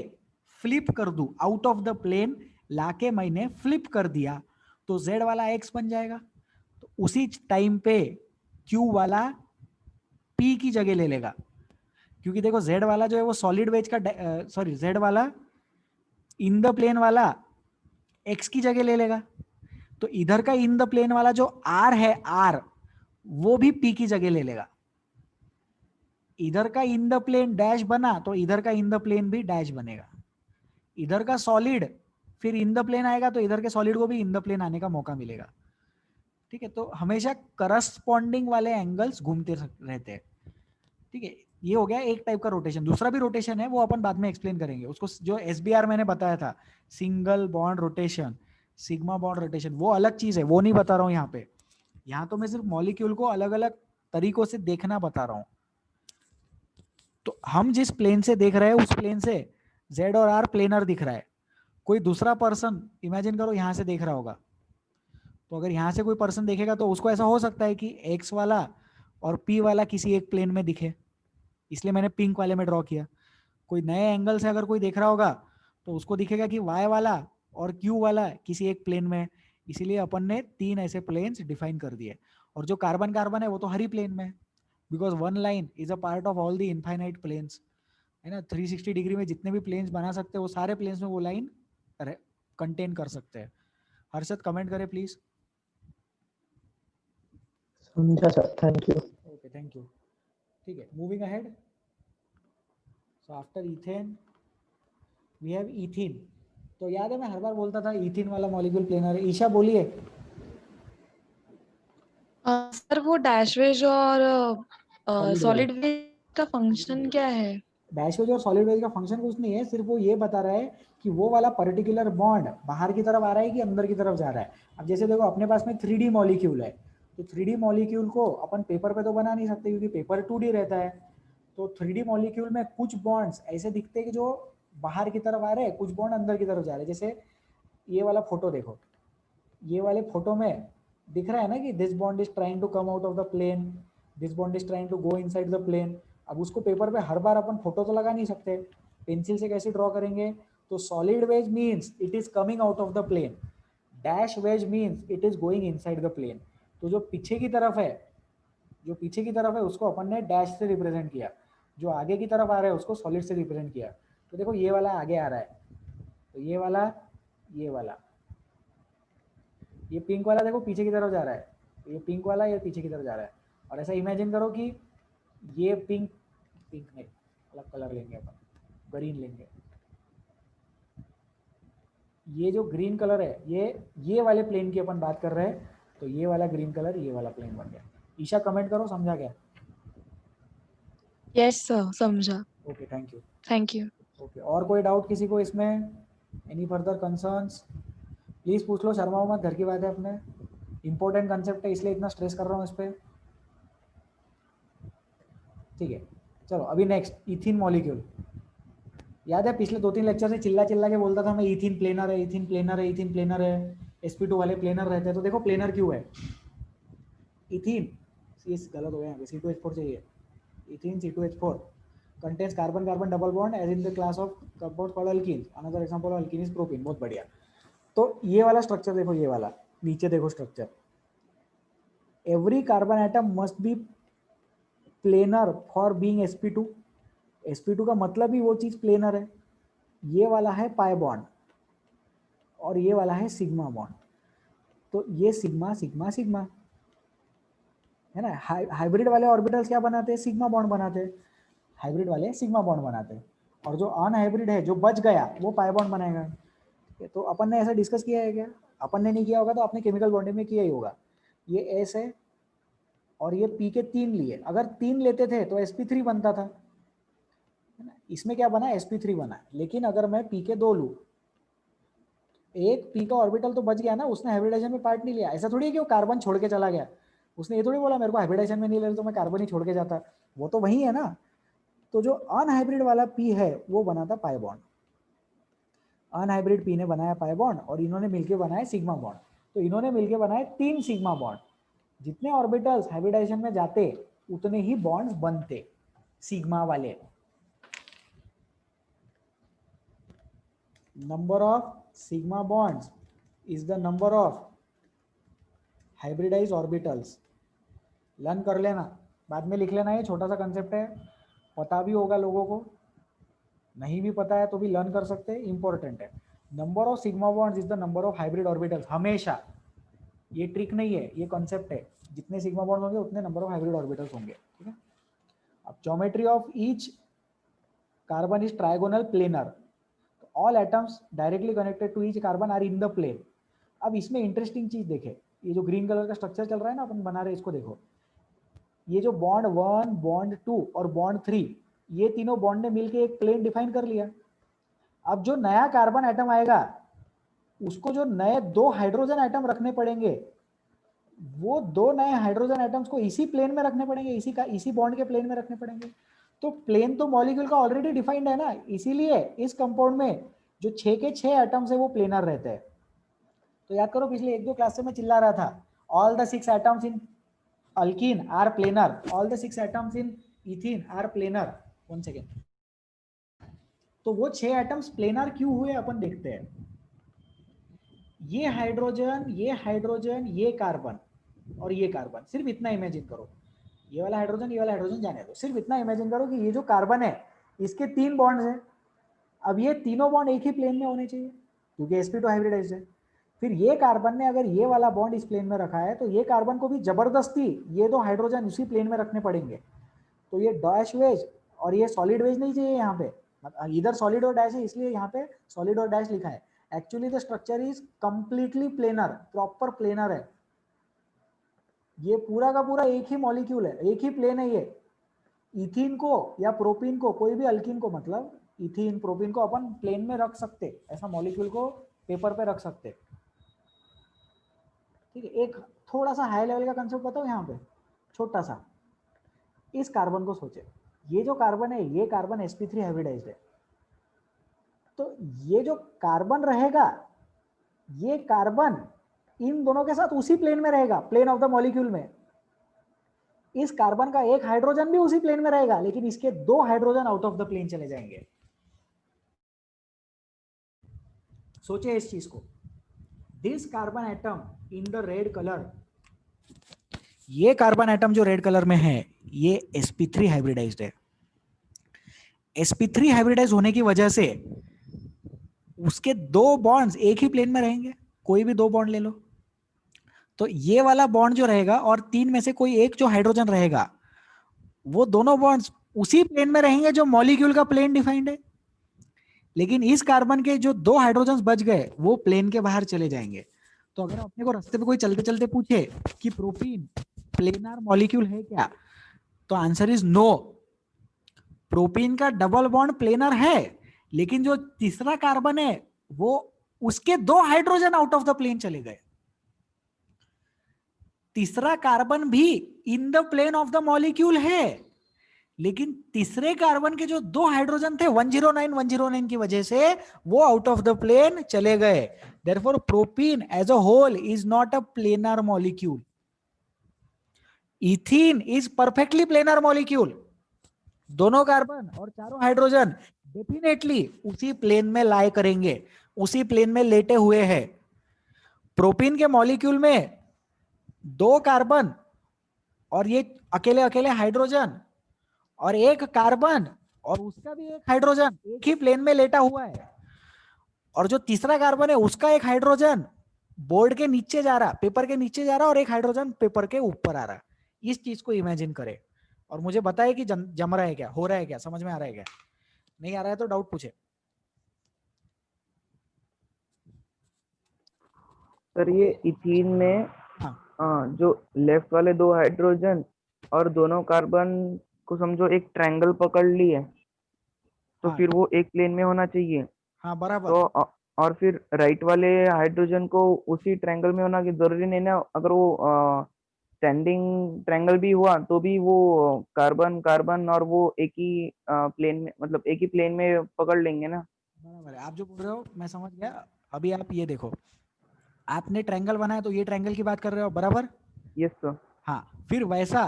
फ्लिप कर दूं, आउट ऑफ द प्लेन लाके मैंने फ्लिप कर दिया, तो Z वाला X बन जाएगा। तो उसी टाइम पे Q वाला P की जगह ले लेगा, क्योंकि देखो Z वाला जो है वो सॉलिड वेज का, सॉरी Z वाला इन द प्लेन वाला X की जगह ले लेगा। तो इधर का इन द प्लेन वाला जो R है, R वो भी P की जगह ले लेगा। इधर का इन द प्लेन डैश बना तो इधर का इन द प्लेन भी डैश बनेगा। इधर का सॉलिड फिर इन द प्लेन आएगा तो इधर के सॉलिड को भी इन द प्लेन आने का मौका मिलेगा। ठीक है, तो हमेशा करस्पॉन्डिंग वाले एंगल्स घूमते रहते हैं। ठीक है, ये हो गया एक टाइप का रोटेशन। दूसरा भी रोटेशन है, वो अपन बाद में एक्सप्लेन करेंगे उसको। जो SBR मैंने बताया था, single bond rotation, sigma bond rotation, वो अलग चीज है, वो नहीं बता रहा हूं यहाँ पे। यहाँ तो मैं सिर्फ मॉलिक्यूल को अलग अलग तरीकों से देखना बता रहा हूँ। तो हम जिस प्लेन से देख रहे हैं उस प्लेन से Z और R प्लेनर दिख रहा है। कोई दूसरा पर्सन इमेजिन करो यहाँ से देख रहा होगा, तो अगर यहाँ से कोई पर्सन देखेगा तो उसको ऐसा हो सकता है कि X वाला और P वाला किसी एक प्लेन में दिखे, इसलिए मैंने पिंक वाले में ड्रॉ किया। कोई नए एंगल से अगर कोई देख रहा होगा तो उसको दिखेगा कि Y वाला और Q वाला किसी एक प्लेन में, इसीलिए अपन ने 3 ऐसे प्लेन्स डिफाइन कर दिए। और जो कार्बन कार्बन है वो तो हर ही प्लेन में है, because one line is a part of all the infinite planes, है ना। 360 डिग्री में जितने भी प्लेन्स बना सकते हैं वो सारे प्लेन्स में वो लाइन कंटेन कर सकते हैं। हर्षद कमेंट करें प्लीज। समझा sir, thank you. Okay thank you. ठीक है, moving ahead. So after ethane we have ethene. तो याद है मैं हर बार बोलता था इथीन वाला मॉलिक्यूल प्लेनर है। ईशा बोलिए। सर वो डैश वेज और Solid सॉलिड वेज का फंक्शन क्या है? डैश वेज और सॉलिड वेज का फंक्शन कुछ नहीं है, सिर्फ वो ये बता रहा है कि वो वाला पर्टिकुलर बॉन्ड बाहर की तरफ आ रहा है कि अंदर की तरफ जा रहा है। अब जैसे देखो अपने पास में 3D मॉलिक्यूल है, तो 3D मॉलिक्यूल को अपन पेपर पे तो बना नहीं सकते क्योंकि पेपर 2D रहता है। तो 3D मॉलिक्यूल में कुछ बॉन्ड्स ऐसे दिखते हैं कि जो बाहर की तरफ आ रहे हैं, कुछ बॉन्ड अंदर की तरफ जा रहे हैं। जैसे ये वाला फोटो देखो, ये वाले फोटो में दिख रहा है ना कि this bond is trying to come out of the plane, this bond is trying to go inside the plane. अब उसको पेपर पे हर बार अपन फोटो तो लगा नहीं सकते, पेंसिल से कैसे ड्रॉ करेंगे? तो solid wedge means it is coming out of the plane, dash wedge means it is going inside the plane. तो जो पीछे की तरफ है, जो पीछे की तरफ है उसको अपन ने डैश से रिप्रेजेंट किया, जो आगे की तरफ आ रहा है उसको सॉलिड से रिप्रेजेंट किया। तो देखो ये वाला आगे आ रहा है, तो ये वाला, ये वाला, ये पिंक वाला देखो पीछे की तरफ जा रहा है, ये पिंक वाला ये पीछे की तरफ जा रहा है। और ऐसा इमेजिन करो कि ये पिंक, पिंक नहीं अलग कलर लेंगे अपन, ग्रीन लेंगे। ये जो ग्रीन कलर है ये वाले प्लेन की अपन बात कर रहे हैं, तो ये वाला ग्रीन कलर ये वाला प्लेन बन गया। ईशा कमेंट करो, समझा क्या? यस सर, समझा। Okay thank you. Thank you. Okay, और कोई डाउट किसी को इसमें? Any further concerns? प्लीज पूछ लो, शर्मा मत, घर की बात है अपने। इंपॉर्टेंट कंसेप्ट है इसलिए इतना स्ट्रेस कर रहा हूँ इस पर। ठीक है, चलो अभी नेक्स्ट इथीन मॉलिक्यूल। याद है पिछले 2-3 लेक्चर से चिल्ला चिल्ला के बोलता था मैं इथीन प्लेनर है, इथीन प्लेनर है, इथीन प्लेनर है, sp2 वाले प्लेनर रहते हैं। तो देखो प्लेनर क्यों है इथीन, ये गलत हो गया, C2H4 चाहिए। Ethene C2H4 contains carbon carbon double bond as in the class of compounds called alkenes. Another example of alkene is propene। बहुत बढ़िया। तो ये वाला स्ट्रक्चर देखो, ये वाला नीचे देखो structure, every carbon atom must be planar for being sp2। sp2 का मतलब ही वो चीज प्लेनर है। ये वाला है पाई बॉन्ड और ये वाला है सिग्मा बॉन्ड। तो ये सिग्मा सिग्मा सिग्मा है ना। हाइब्रिड वाले ऑर्बिटल्स क्या बनाते हैं? सिग्मा बॉन्ड बनाते हैं। हाइब्रिड वाले सिग्मा बॉन्ड बनाते हैं, और जो अनहाइब्रिड है जो बच गया वो पाई बॉन्ड बनाएगा। तो अपन ने ऐसा डिस्कस किया है क्या? अपन ने नहीं किया होगा तो आपने केमिकल बॉन्डिंग में किया ही होगा। ये एस है और ये पी के 3 लिए, अगर 3 लेते थे तो sp3 बनता था, है ना? इसमें क्या बना, sp3 बना। लेकिन अगर मैं पी के 2 लूं, एक पी का ऑर्बिटल तो बच गया ना, उसने हाइब्रिडाइजेशन में पार्ट नहीं लिया। ऐसा थोड़ी है कि वो कार्बन छोड़ के चला गया, उसने ये थोड़ी बोला मेरे को हाइब्रिडाइजेशन में नहीं ले तो मैं कार्बन ही छोड़ के जाता, वो तो वही है ना। तो जो अनहाइब्रिड वाला पी है वो बना था पाई बॉन्ड, अनहाइब्रिड पी ने बनाया पाई बॉन्ड और इन्होंने मिलके बनाया सिग्मा बॉन्ड। तो इन्होंने मिलके बनाए 3 सिग्मा बॉन्ड। जितने ऑर्बिटल्स हाइब्रिडाइजेशन में जाते उतने ही बॉन्ड्स बनते सिग्मा वाले। Number of sigma bonds is the number of hybridize orbitals. Learn कर लेना, बाद में लिख लेना, ये छोटा सा कंसेप्ट है, पता भी होगा लोगों को, नहीं भी पता है तो भी लर्न कर सकते हैं, इंपॉर्टेंट है। Number of sigma bonds is the number of hybrid orbitals, हमेशा, ये ट्रिक नहीं है, ये कॉन्सेप्ट है। जितने सिग्मा बॉन्ड होंगे उतने नंबर ऑफ हाइब्रिड ऑर्बिटल्स होंगे, ठीक है। अब geometry of each carbon is trigonal planar, all atoms directly connected to each carbon are in the plane. अब इसमें इंटरेस्टिंग चीज देखे, ये जो ग्रीन कलर का स्ट्रक्चर चल रहा है ना अपन बना रहे, इसको देखो, ये जो बॉन्ड 1, बॉन्ड 2 और बॉन्ड 3, ये तीनों बॉन्ड ने मिलकर एक प्लेन डिफाइन कर लिया। अब जो नया कार्बन एटम आएगा उसको जो नए 2 हाइड्रोजन एटम रखने पड़ेंगे, वो 2 नए हाइड्रोजन एटम्स को इसी प्लेन में रखने पड़ेंगे, इसी बॉन्ड के प्लेन में रखने पड़ेंगे। तो प्लेन तो मॉलिक्यूल का ऑलरेडी डिफाइंड है ना, इसीलिए इस कंपाउंड में जो 6 के 6 एटम्स है वो प्लेनर रहते हैं। तो याद करो, पिछले 1-2 क्लास से मैं चिल्ला रहा था, all the 6 atoms in alkene are planar, all the 6 atoms in ethene are planar. 1 second. तो वो 6 एटम्स प्लेनर क्यों हुए अपन देखते हैं। ये हाइड्रोजन, ये हाइड्रोजन, ये कार्बन और ये कार्बन, सिर्फ इतना इमेजिन करो, ये वाला हाइड्रोजन, ये वाला हाइड्रोजन जाने दो, सिर्फ इतना इमेजिन करो कि ये जो कार्बन है इसके 3 बॉन्ड्स हैं। अब ये तीनों बॉन्ड एक ही प्लेन में होने चाहिए क्योंकि sp2 हाइब्रिडाइज्ड है। फिर ये कार्बन ने अगर ये वाला बॉन्ड इस प्लेन में रखा है तो ये कार्बन को भी जबरदस्ती ये 2 हाइड्रोजन उसी प्लेन में रखने पड़ेंगे। तो ये डैश वेज और ये सॉलिड वेज नहीं चाहिए यहाँ पे, इधर सॉलिड और डैश है इसलिए यहाँ पे सॉलिड और डैश लिखा है। Actually the structure is completely planar, proper planar है, ये पूरा का पूरा एक ही मॉलिक्यूल है, एक ही प्लेन है। ये इथीन को या प्रोपीन को, कोई भी अल्कीन को, मतलब इथीन प्रोपीन को अपन प्लेन में रख सकते, ऐसा मॉलिक्यूल को पेपर पे रख सकते, ठीक है। एक थोड़ा सा हाई लेवल का कंसेप्ट बताओ यहाँ पे, छोटा सा, इस कार्बन को सोचे, ये जो कार्बन है ये कार्बन sp3 हाइब्रिडाइज्ड है। तो ये जो कार्बन रहेगा, ये कार्बन इन दोनों के साथ उसी प्लेन में रहेगा, प्लेन ऑफ द मॉलिक्यूल में। इस कार्बन का एक हाइड्रोजन भी उसी प्लेन में रहेगा, लेकिन इसके 2 hydrogen out of the plane चले जाएंगे। सोचे इस चीज को, this carbon atom in the red colour, ये कार्बन एटम जो रेड कलर में है ये sp3 हाइब्रिडाइज्ड है। sp3 हाइब्रिडाइज होने की वजह से उसके 2 बॉन्ड्स एक ही प्लेन में रहेंगे, कोई भी 2 बॉन्ड ले लो। तो ये वाला बॉन्ड जो रहेगा और 3 में से कोई एक जो हाइड्रोजन रहेगा, वो दोनों बॉन्ड्स उसी प्लेन में रहेंगे जो मॉलिक्यूल का प्लेन डिफाइंड है। लेकिन इस कार्बन के जो 2 हाइड्रोजन बच गए वो प्लेन के बाहर चले जाएंगे। तो अगर अपने को रास्ते पे कोई चलते चलते पूछे कि प्रोपीन प्लेनर मॉलिक्यूल है क्या, तो आंसर इज नो। प्रोपीन का डबल बॉन्ड प्लेनर है, लेकिन जो तीसरा कार्बन है वो उसके 2 hydrogen out of the plane चले गए। तीसरा कार्बन भी in the plane of the molecule है, लेकिन तीसरे कार्बन के जो 2 हाइड्रोजन थे 109 109 की वजह से वो आउट ऑफ द प्लेन चले गए। Therefore propene as a whole is not a planar molecule. Ethene is perfectly planar molecule, दोनों कार्बन और चारों हाइड्रोजन डेफिनेटली उसी प्लेन में लाई करेंगे, उसी प्लेन में लेटे हुए हैं। प्रोपीन के मॉलिक्यूल में 2 कार्बन और ये अकेले अकेले हाइड्रोजन और एक कार्बन और उसका भी एक हाइड्रोजन एक ही प्लेन में लेटा हुआ है, और जो तीसरा कार्बन है उसका एक हाइड्रोजन बोर्ड के नीचे जा रहा, पेपर के नीचे जा रहा, और एक हाइड्रोजन पेपर के ऊपर आ रहा। इस चीज को इमेजिन करें और मुझे बताए कि जम रहा है क्या, हो रहा है क्या, समझ में आ रहा है क्या, नहीं आ रहा है तो डाउट पूछे। सर ये इथीन में हाँ जो लेफ्ट वाले दो हाइड्रोजन और दोनों कार्बन को समझो एक ट्रायंगल पकड़ लिए, तो हाँ फिर वो एक प्लेन में होना चाहिए। हाँ बराबर। तो और फिर राइट वाले हाइड्रोजन को उसी ट्रायंगल में होना की जरूरी नहीं ना, अगर वो स्टैंडिंग ट्रायंगल भी हुआ तो भी वो कार्बन कार्बन और वो एक ही प्लेन में, मतलब एक ही प्लेन में पकड़ लेंगे ना। बराबर है, आप जो बोल रहे हो मैं समझ गया। अभी आप ये देखो, आपने ट्रायंगल बनाया तो ये ट्रायंगल की बात कर रहे हो, बराबर। Yes sir. हाँ, फिर वैसा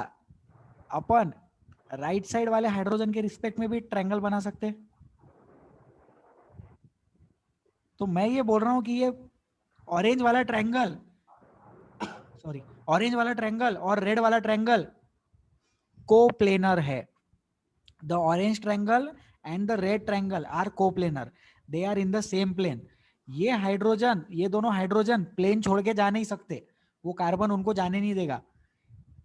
अपन राइट साइड वाले हाइड्रोजन के रिस्पेक्ट में भी ट्रायंगल बना सकते हैं। तो मैं ये बोल रहा हूँ कि ये ऑरेंज वाला ट्रायंगल, सॉरी, ऑरेंज वाला ट्रायंगल और रेड वाला ट्रायंगल कोप्लेनर है। The orange triangle and the red triangle are coplanar, they are in the same plane. ये हाइड्रोजन, ये दोनों हाइड्रोजन प्लेन छोड़ के जा नहीं सकते, वो कार्बन उनको जाने नहीं देगा,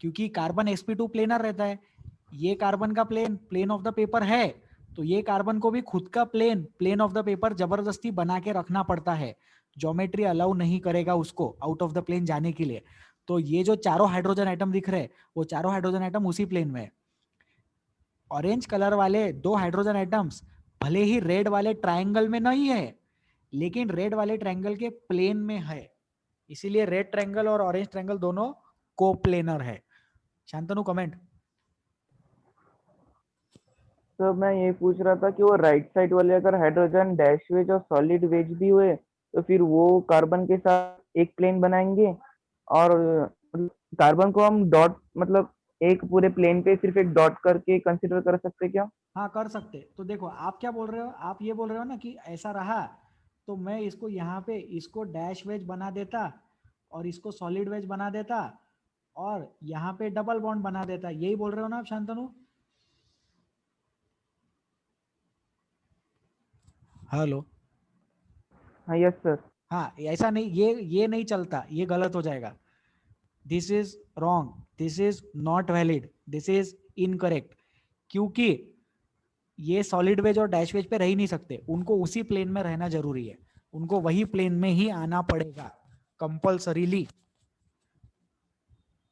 क्योंकि कार्बन sp2 प्लेनर रहता है। ये कार्बन का plane plane of the paper है, तो ये कार्बन को भी खुद का plane plane of the paper जबरदस्ती बना के रखना पड़ता है। ज्योमेट्री अलाउ नहीं करेगा उसको आउट ऑफ द प्लेन जाने के लिए। तो ये जो चारों हाइड्रोजन एटम दिख रहे हैं, वो चारों हाइड्रोजन एटम उसी प्लेन में है। ऑरेंज कलर वाले दो हाइड्रोजन एटम्स भले ही रेड वाले ट्रायंगल में नहीं है, लेकिन रेड वाले ट्रायंगल के प्लेन में है, इसीलिए रेड ट्रायंगल और ऑरेंज ट्रायंगल दोनों कोप्लेनर है। शांतनु कमेंट। तो मैं ये पूछ रहा था कि वो राइट साइड वाले अगर हाइड्रोजन डैश वेज और सॉलिड वेज भी हुए, तो फिर वो कार्बन के साथ एक प्लेन बनाएंगे, और कार्बन को हम डॉट, मतलब एक पूरे प्लेन पे सिर्फ एक डॉट करके कंसिडर कर सकते हैं क्या? हाँ कर सकते। तो देखो आप क्या बोल रहे हो, आप ये बोल रहे हो ना कि ऐसा रहा तो मैं इसको यहाँ पे इसको डैश वेज बना देता और इसको सॉलिड वेज बना देता और यहाँ पे डबल बॉन्ड बना देता, यही बोल रहे हो ना आप शांतनु? हेलो। हाँ यस सर। हाँ, ऐसा नहीं, ये नहीं चलता, ये गलत हो जाएगा। This is wrong, this is not valid, this is incorrect, क्योंकि ये सॉलिड वेज और डैश वेज पे रह ही नहीं सकते, उनको उसी प्लेन में रहना जरूरी है, उनको वही प्लेन में ही आना पड़ेगा कंपल्सरीली।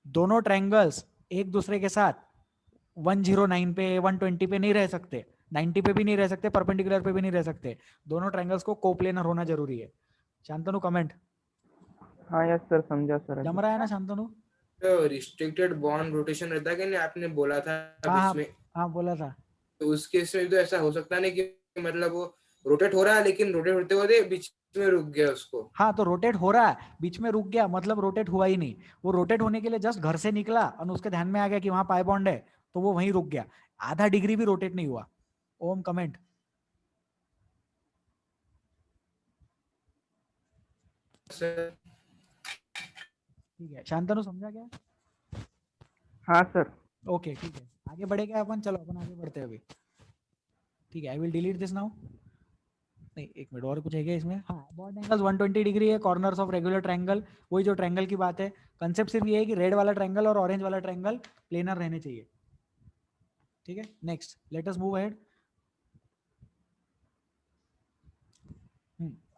दोनों ट्रायंगल्स एक दूसरे के साथ 109 पे 120 पे नहीं रह सकते, 90 पे भी नहीं रह सकते, परपेंडिकुलर पे भी नहीं रह सकते, दोनों ट्रायंगल्स को कोप्लेनर होना जरूरी है। शांतनु कमेंट। हाँ यस सर, समझा सर जम अभी। रहा है ना शांतनु? तो रिस्ट्रिक्टेड बॉन्ड रोटेशन रहता है कि नहीं, आपने बोला था हाँ बीच हाँ में। हाँ, बोला था। तो उस केस में तो ऐसा हो सकता नहीं कि मतलब वो रोटेट हो रहा है लेकिन रोटेट होते होते बीच में रुक गया उसको। हाँ, तो रोटेट हो रहा है, बीच में रुक गया मतलब रोटेट हुआ ही नहीं, वो रोटेट होने के लिए जस्ट घर से निकला और उसके ध्यान में आ गया कि वहां पाई बॉन्ड है, तो वो वहीं रुक गया, आधा डिग्री भी रोटेट नहीं हुआ। ओम कमेंट। ठीक है, शांतनु समझा क्या? हाँ सर। ओके ठीक है, आगे बढ़े क्या अपन? चलो अपन आगे बढ़ते हैं अभी। ठीक है, आई विल डिलीट दिस नाउ। नहीं, एक मिनट, और कुछ है क्या इसमें? हाँ, बॉन्ड एंगल्स 120 डिग्री है, कॉर्नर्स ऑफ रेगुलर ट्रायंगल, वही जो ट्रायंगल की बात है। कंसेप्ट सिर्फ ये है कि रेड वाला ट्रायंगल और ऑरेंज वाला ट्रायंगल प्लेनर रहने चाहिए। ठीक है, next let us move ahead.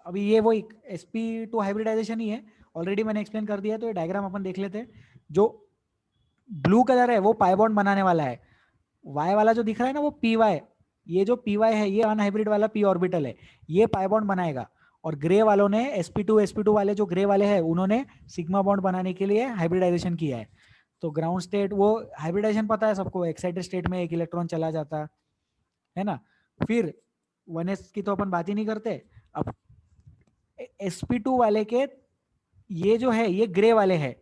अभी ये वो sp2 हाइब्रिडाइजेशन ही है, ऑलरेडी मैंने एक्सप्लेन कर दिया, तो ये डायग्राम अपन देख लेते हैं। जो ब्लू कलर है वो पाई बॉन्ड बनाने वाला है, वाई वाला जो दिख रहा है ना वो पी वाई, ये जो पी वाई है ये अनहाइब्रिड वाला पी ऑर्बिटल है, ये पाई बॉन्ड बनाएगा। और ग्रे वालों ने sp2 वाले जो ग्रे वाले हैं उन्होंने सिग्मा बॉन्ड बनाने के लिए हाइब्रिडाइजेशन किया है। तो ग्राउंड स्टेट, वो हाइब्रिडाइजेशन पता है सबको, एक्साइटेड स्टेट में एक इलेक्ट्रॉन चला जाता है ना। फिर 1s की तो अपन बात ही नहीं करते। अब sp2 वाले के ये जो है ये ग्रे वाले है,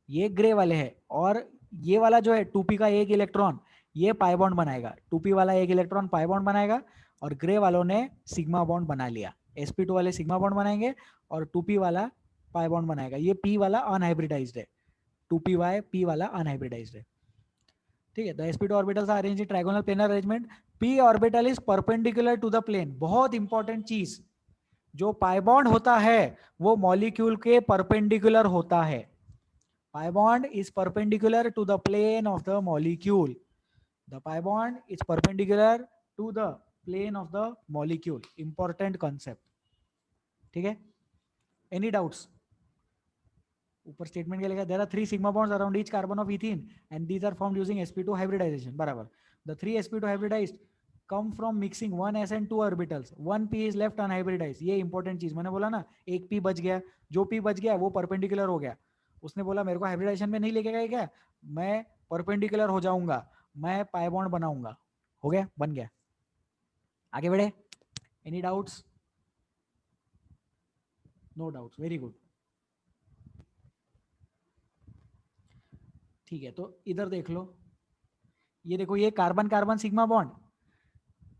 ये ग्रे वाले है, और ये वाला जो है 2p का एक इलेक्ट्रॉन ये पाई बॉन्ड बनाएगा, 2p वाला एक इलेक्ट्रॉन पाई बॉन्ड बनाएगा, और ग्रे वालों ने सिग्मा बॉन्ड बना लिया। sp2 वाले सिग्मा बॉन्ड बनाएंगे और 2p वाला पाई बॉन्ड बनाएगा। ये p वाला अनहाइब्रिडाइज्ड है, 2py p वाला अनहाइब्रिडाइज्ड है। ठीक है, the sp2 orbitals are arranged in trigonal planar arrangement, p orbital is perpendicular to the plane. बहुत इंपॉर्टेंट चीज, जो पाई बॉन्ड होता है वो मॉलिक्यूल के परपेंडिकुलर होता है। pi bond is perpendicular to the plane of the molecule. The pi bond is perpendicular to the plane of the molecule. Important concept. ठीक है, any doubts? ऊपर स्टेटमेंट क्या लिखा, there are 3 sigma bonds around each carbon of ethene and these are formed using sp2 hybridization, बराबर. The 3 sp2 hybridized come from mixing 1 s and 2 orbitals, 1 p is left unhybridized. ये important चीज मैंने बोला ना, एक p बच गया, जो p बच गया वो परपेंडिकुलर हो गया. उसने बोला मेरे को हाइब्रिडाइजेशन में नहीं लेके गए क्या, मैं परपेंडिकुलर हो जाऊंगा, मैं पाई बॉन्ड बनाऊंगा. हो गया, बन गया. आगे बढ़े. Any doubts? No doubts, very good. ठीक है, तो इधर देख लो, ये देखो, ये कार्बन कार्बन सिग्मा बॉन्ड,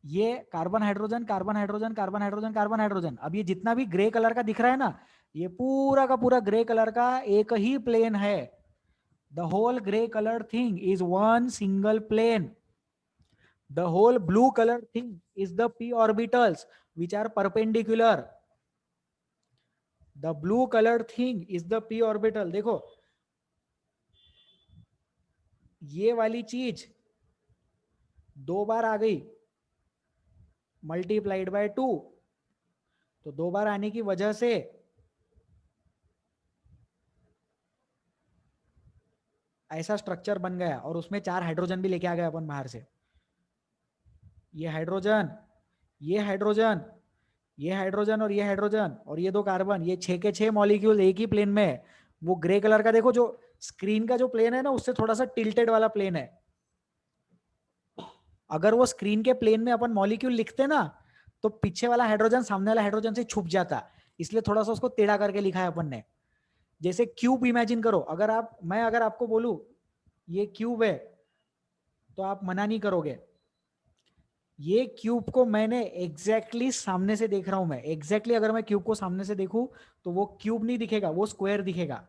ये carbon hydrogen carbon hydrogen carbon hydrogen carbon hydrogen. अब ये जितना भी ग्रे कलर का दिख रहा है ना, ये पूरा का पूरा ग्रे कलर का एक ही प्लेन है. The whole grey colour thing is one single plane. The whole blue colour thing is the p orbitals which are perpendicular. The blue colored thing is the p orbital. देखो ये वाली चीज 2 बार आ गई multiplied by 2, तो 2 बार आने की वजह से ऐसा स्ट्रक्चर बन गया, और उसमें 4 हाइड्रोजन भी लेके आ गए अपन बाहर से. ये हाइड्रोजन, ये हाइड्रोजन, ये हाइड्रोजन और ये हाइड्रोजन और ये 2 कार्बन, ये 6 के 6 मॉलिक्यूल एक ही प्लेन में है. वो ग्रे कलर का देखो, जो स्क्रीन का जो प्लेन है ना, उससे थोड़ा सा टिल्टेड वाला प्लेन है. अगर वो स्क्रीन के प्लेन में अपन मॉलिक्यूल लिखते ना, तो पीछे वाला हाइड्रोजन सामने वाला हाइड्रोजन से छुप जाता, इसलिए थोड़ा सा उसको टेढ़ा करके लिखा है अपन ने. जैसे क्यूब इमेजिन करो, अगर आपको बोलूं ये क्यूब है, तो आप मना नहीं करोगे. ये क्यूब को मैंने एग्जैक्टली सामने से देख रहा हूं मैं, एग्जैक्टली अगर मैं क्यूब को सामने से देखूं तो वो क्यूब नहीं दिखेगा, वो स्क्वायर दिखेगा.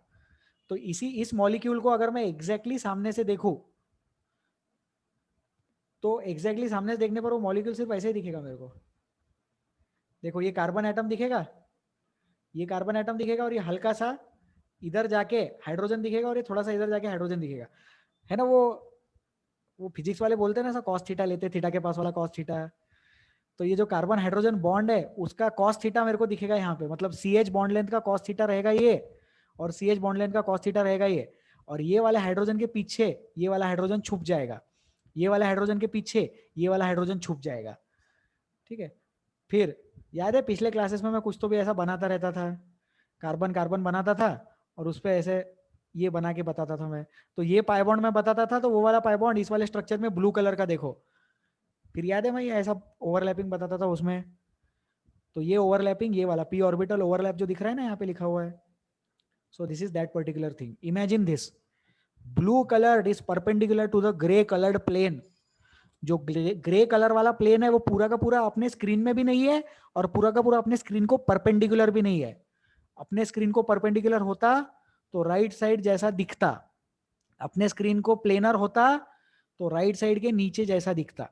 तो इस मॉलिक्यूल को अगर मैं एग्जैक्टली सामने से देखूं, तो एग्जैक्टली सामने से देखने पर वो मॉलिक्यूल सिर्फ ऐसे ही दिखेगा मेरे को. देखो ये कार्बन एटम दिखेगा, ये कार्बन एटम दिखेगा, और ये हल्का सा इधर जाके हाइड्रोजन दिखेगा, और ये थोड़ा सा इधर जाके हाइड्रोजन दिखेगा, है ना. वो फिजिक्स वाले बोलते हैं ना, ऐसा कॉस थीटा लेते, थीटा के पास वाला कॉस थीटा. तो ये जो कार्बन हाइड्रोजन बॉन्ड है उसका कॉस थीटा मेरे को दिखेगा यहाँ पे, मतलब CH बॉन्ड लेंथ का कॉस थीटा रहेगा ये, और CH बॉन्ड लेंथ का कॉस थीटा रहेगा ये. और ये वाले हाइड्रोजन के पीछे ये वाला हाइड्रोजन छुप जाएगा, ये वाला हाइड्रोजन के पीछे ये वाला हाइड्रोजन छुप जाएगा. ठीक है. फिर याद है पिछले क्लासेस में मैं कुछ तो भी ऐसा बनाता रहता था, कार्बन कार्बन बनाता था और उस पर ऐसे ये बना के बताता था मैं. तो ये पाई बॉन्ड में बताता था, तो वो वाला पाई बॉन्ड इस वाले स्ट्रक्चर में ब्लू कलर का देखो. फिर याद है मैं ये ऐसा ओवरलैपिंग बताता था उसमें. तो ये ओवरलैपिंग, ये वाला p ऑर्बिटल ओवरलैप जो दिख रहा है ना यहाँ पे लिखा हुआ है, so this is that particular thing. Imagine this, blue colour is perpendicular to the grey coloured plane. जो ग्रे कलर वाला प्लेन है वो पूरा का पूरा अपने स्क्रीन में भी नहीं है, और पूरा का पूरा अपने स्क्रीन को परपेंडिकुलर भी नहीं है. अपने स्क्रीन को परपेंडिकुलर होता तो राइट साइड जैसा दिखता, अपने स्क्रीन को प्लेनर होता तो राइट साइड के नीचे जैसा दिखता.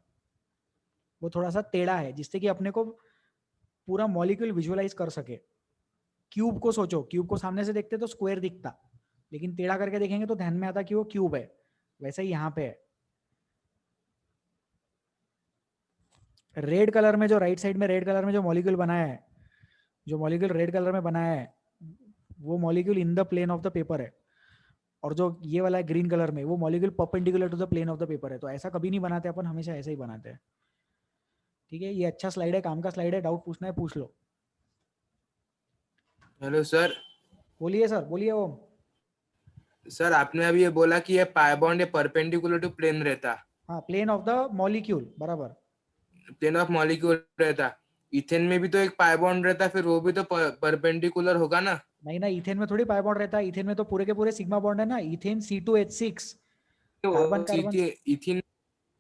वो थोड़ा सा टेढ़ा है, जिससे कि अपने को पूरा मॉलिक्यूल विजुअलाइज कर सके. क्यूब को सोचो, क्यूब को सामने से देखते तो स्क्वायर दिखता, लेकिन टेढ़ा करके देखेंगे तो ध्यान में आता कि वो क्यूब है. वैसे ही यहाँ पे है. रेड कलर में जो राइट साइड में रेड कलर में जो मॉलिक्यूल बनाया है, जो मॉलिक्यूल रेड कलर में बनाया है, वो molecule in the plane of the paper है. और जो ये वाला है ग्रीन कलर में, वो molecule perpendicular to the plane of the paper है. तो ऐसा कभी नहीं बनाते अपन, हमेशा ऐसे ही बनाते हैं. ठीक है, ये अच्छा स्लाइड है, काम का स्लाइड है. डाउट पूछना है पूछ लो. Hello sir. बोलिए सर, बोलिए ओम. सर आपने अभी ये बोला कि ये पाई बॉन्ड ये परपेंडिकुलर टू प्लेन रहता, हाँ, प्लेन ऑफ द मॉलिक्यूल, बराबर. प्लेन ऑफ मॉलिक्यूल रहता. इथेन में भी तो एक पाई बॉन्ड रहता, फिर वो भी तो परपेंडिकुलर होगा ना. नहीं ना, इथेन में थोड़ी पाई बॉन्ड रहता है. इथेन में तो पूरे के पूरे सिग्मा बॉन्ड है ना. Ethane C2H6 carbon carbon. Ethane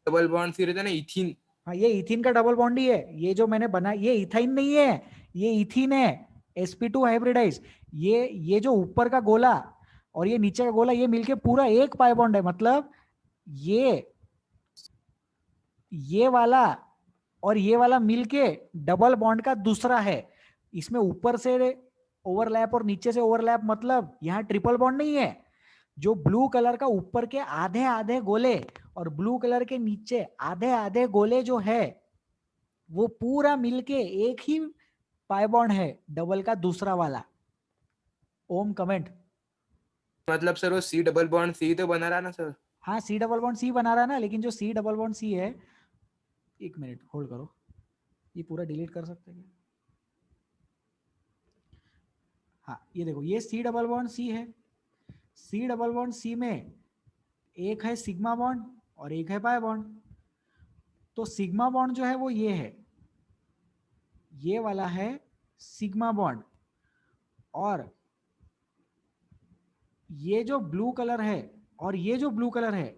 double bond फिर रहता ना इथीन. हाँ, ये इथीन का डबल बॉन्ड ही है. ये जो मैंने बना, ये इथाइन नहीं है, ये इथीन है, sp2 हाइब्रिडाइज. ये जो ऊपर का गोला और ये नीचे का गोला, ये मिलके पूरा एक पाई बॉन्ड है. मतलब ये वाला और ये वाला मिलके डबल बॉन्ड का दूसरा है. इसमें ऊपर से ओवरलैप और नीचे से ओवरलैप, मतलब यहाँ ट्रिपल बॉन्ड नहीं है. जो ब्लू कलर का ऊपर के आधे आधे गोले और ब्लू कलर के नीचे आधे आधे गोले जो है, वो पूरा मिलके एक ही पाई बॉन्ड है, डबल का दूसरा वाला. ओम कमेंट. मतलब सर वो C डबल बॉन्ड C तो बना रहा ना सर? हाँ C डबल बॉन्ड C बना रहा है ना, लेकिन जो C डबल बॉन्ड C है, एक मिनट होल्ड करो, ये पूरा डिलीट कर सकते हैं क्या? हाँ ये देखो, ये C डबल बॉन्ड C है, C डबल बॉन्ड C में एक है सिग्मा बॉन्ड और एक है पाई बॉन्ड। तो सिग्मा बॉन्ड जो है वो ये है, ये वाला है सिग्मा बॉन्ड, और ये जो ब्लू कलर है और ये जो ब्लू कलर है,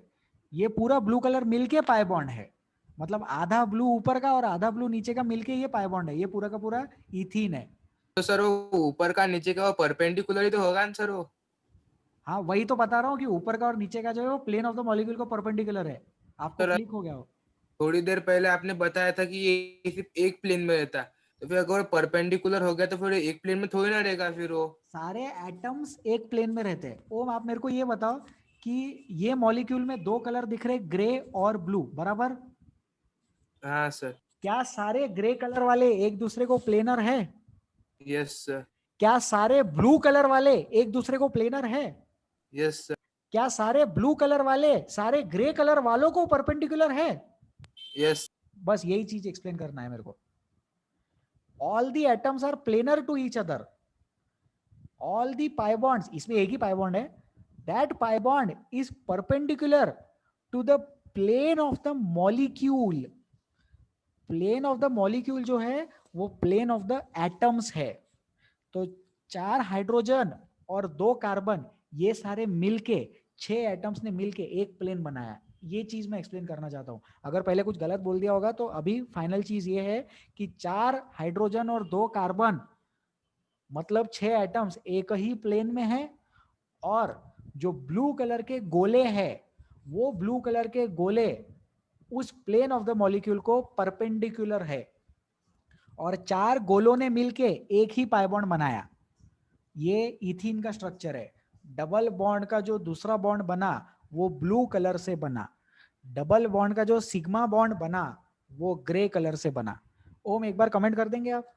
ये पूरा ब्लू कलर मिलके पाई बॉन्ड है। मतलब आधा ब्लू ऊपर का और आधा ब्लू नीचे का मिलके ये पाई बॉन्ड है, ये पूरा का पूरा इथीन है। तो सर वो ऊपर का नीचे का वो परपेंडिकुलर ही तो होगा ना सर वो? हाँ वही तो बता रहा हूँ कि ऊपर का और नीचे का जो है वो प्लेन ऑफ द मॉलिक्यूल को परपेंडिकुलर है। आपको सर क्लिक हो गया हो? थोड़ी देर पहले आपने बताया था कि ये सिर्फ एक प्लेन में रहता है, तो फिर अगर परपेंडिकुलर हो गया तो फिर एक प्लेन में थोड़ी ना रहेगा फिर वो। सारे एटम्स एक प्लेन में रहते हैं। ओम आप मेरे को ये बताओ कि ये मॉलिक्यूल में दो कलर दिख रहे, ग्रे और ब्लू, बराबर? हाँ सर। क्या सारे ग्रे कलर वाले एक दूसरे को प्लेनर है? Yes sir. क्या सारे ब्लू कलर वाले एक दूसरे को प्लेनर है? Yes sir. क्या सारे ब्लू कलर वाले सारे ग्रे कलर वालों को परपेंडिकुलर है? यस। बस यही चीज एक्सप्लेन करना है मेरे को। All the atoms are planar to each other, all the pi bonds, इसमें एक ही पाई बॉन्ड है, that pi bond is perpendicular to the plane of the molecule. Plane of the molecule जो है वो प्लेन ऑफ द एटम्स है। तो 4 hydrogen और 2 कार्बन, ये सारे मिलके 6 एटम्स ने मिलके एक प्लेन बनाया। ये चीज मैं एक्सप्लेन करना चाहता हूं। अगर पहले कुछ गलत बोल दिया होगा तो अभी फाइनल चीज ये है कि 4 हाइड्रोजन और 2 कार्बन मतलब 6 एटम्स एक ही प्लेन में है, और जो ब्लू कलर के गोले हैं वो ब्लू कलर के गोले उस प्लेन ऑफ द मॉलिक्यूल को परपेंडिकुलर है, और 4 गोलों ने मिलके एक ही पाई बॉन्ड बनाया। ये इथीन का स्ट्रक्चर है। डबल बॉन्ड का जो दूसरा बॉन्ड बना वो ब्लू कलर से बना, डबल बॉन्ड का जो सिग्मा बॉन्ड बना वो ग्रे कलर से बना। ओम एक बार कमेंट कर देंगे आप?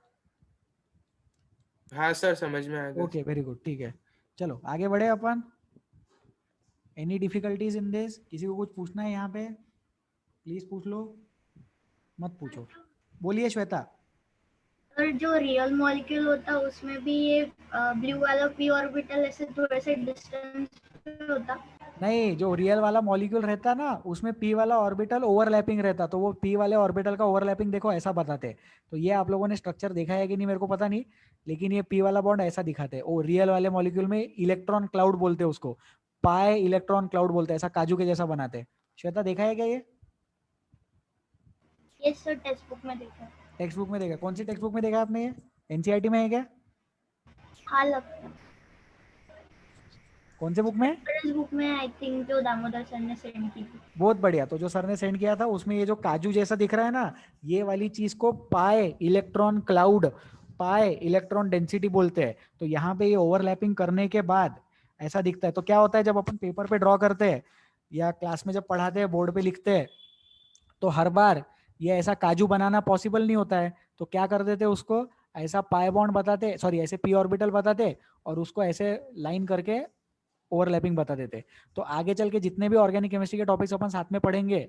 हाँ सर समझ में आ गया। ओके वेरी गुड, ठीक है, चलो आगे बढ़े अपन। Any difficulties in this? किसी को कुछ पूछना है यहाँ पे? प्लीज पूछ लो, मत पूछो। बोलिए श्वेता। और जो रियल मॉलिक्यूल होता है उसमें भी ये ब्लू वाला p ऑर्बिटल ऐसे थोड़े से डिस्टेंस पे होता? नहीं, जो रियल वाला मॉलिक्यूल रहता ना उसमें p वाला ऑर्बिटल ओवरलैपिंग रहता, तो वो p वाले ऑर्बिटल का ओवरलैपिंग देखो ऐसा बताते। तो ये आप लोगों ने स्ट्रक्चर देखा है कि नहीं मेरे को पता नहीं, लेकिन ये p वाला बॉन्ड ऐसा दिखाते हैं। वो रियल वाले मॉलिक्यूल में इलेक्ट्रॉन क्लाउड बोलते हैं उसको, पाए इलेक्ट्रॉन क्लाउड बोलते हैं, ऐसा काजू के जैसा बनाते हैं। श्वेता देखा है क्या ये? ये सर टेक्स्ट बुक में देखा है। टेक्स्ट बुक में देखा? कौन सी टेक्स्ट बुक में देखा आपने ये? एनसीईआरटी में है क्या? हाँ लगता है कौन से बुक में? इस बुक में आई थिंक जो दामोदर सर ने सेंड की थी। बहुत बढ़िया। तो जो सर ने सेंड किया था उसमें ये जो काजू जैसा दिख रहा है ना, ये वाली चीज को पाए इलेक्ट्रॉन क्लाउड, पाए इलेक्ट्रॉन डेंसिटी बोलते हैं। तो यहाँ पे ये ओवरलैपिंग करने के बाद ऐसा दिखता है। तो क्या होता है जब अपन पेपर पे ड्रॉ करते हैं या क्लास में जब पढ़ाते हैं बोर्ड पे लिखते हैं, तो हर बार ये ऐसा काजू बनाना पॉसिबल नहीं होता है। तो क्या कर देते उसको, ऐसा पाई बॉन्ड बताते, सॉरी ऐसे p ऑर्बिटल बताते, और उसको ऐसे लाइन करके ओवरलैपिंग बता देते। तो आगे चल के जितने भी ऑर्गेनिक केमिस्ट्री के टॉपिक्स अपन साथ में पढ़ेंगे,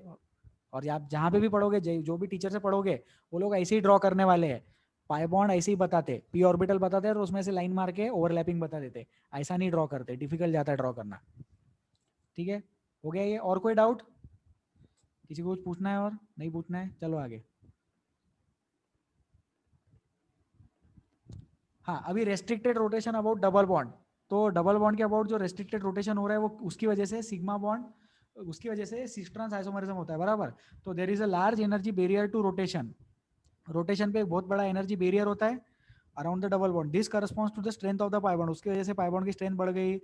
और आप जहाँ पे भी पढ़ोगे, जो भी टीचर से पढ़ोगे, वो लोग ऐसे ही ड्रॉ करने वाले हैं। पाई बॉन्ड ऐसे ही बताते, p ऑर्बिटल बताते और उसमें से लाइन मार के ओवरलैपिंग बता देते। ऐसा नहीं ड्रॉ करते, डिफिकल्ट जाता है ड्रॉ करना। ठीक है, हो गया ये? और कोई डाउट? किसी को कुछ पूछना है और नहीं पूछना है? चलो आगे। हाँ, अभी restricted rotation about double bond. तो डबल बॉन्ड के अबाउट जो रेस्ट्रिक्टेड रोटेशन हो रहा है वो उसकी वजह से सिग्मा बॉन्ड, उसकी वजह से सिस ट्रांस आइसोमरिज्म होता है, बराबर? तो there is a large energy barrier to rotation. Rotation पे एक बहुत बड़ा एनर्जी बैरियर होता है around the double bond. This corresponds to the strength of the pi bond. उसकी वजह से पाई बॉन्ड की स्ट्रेंथ बढ़ गई,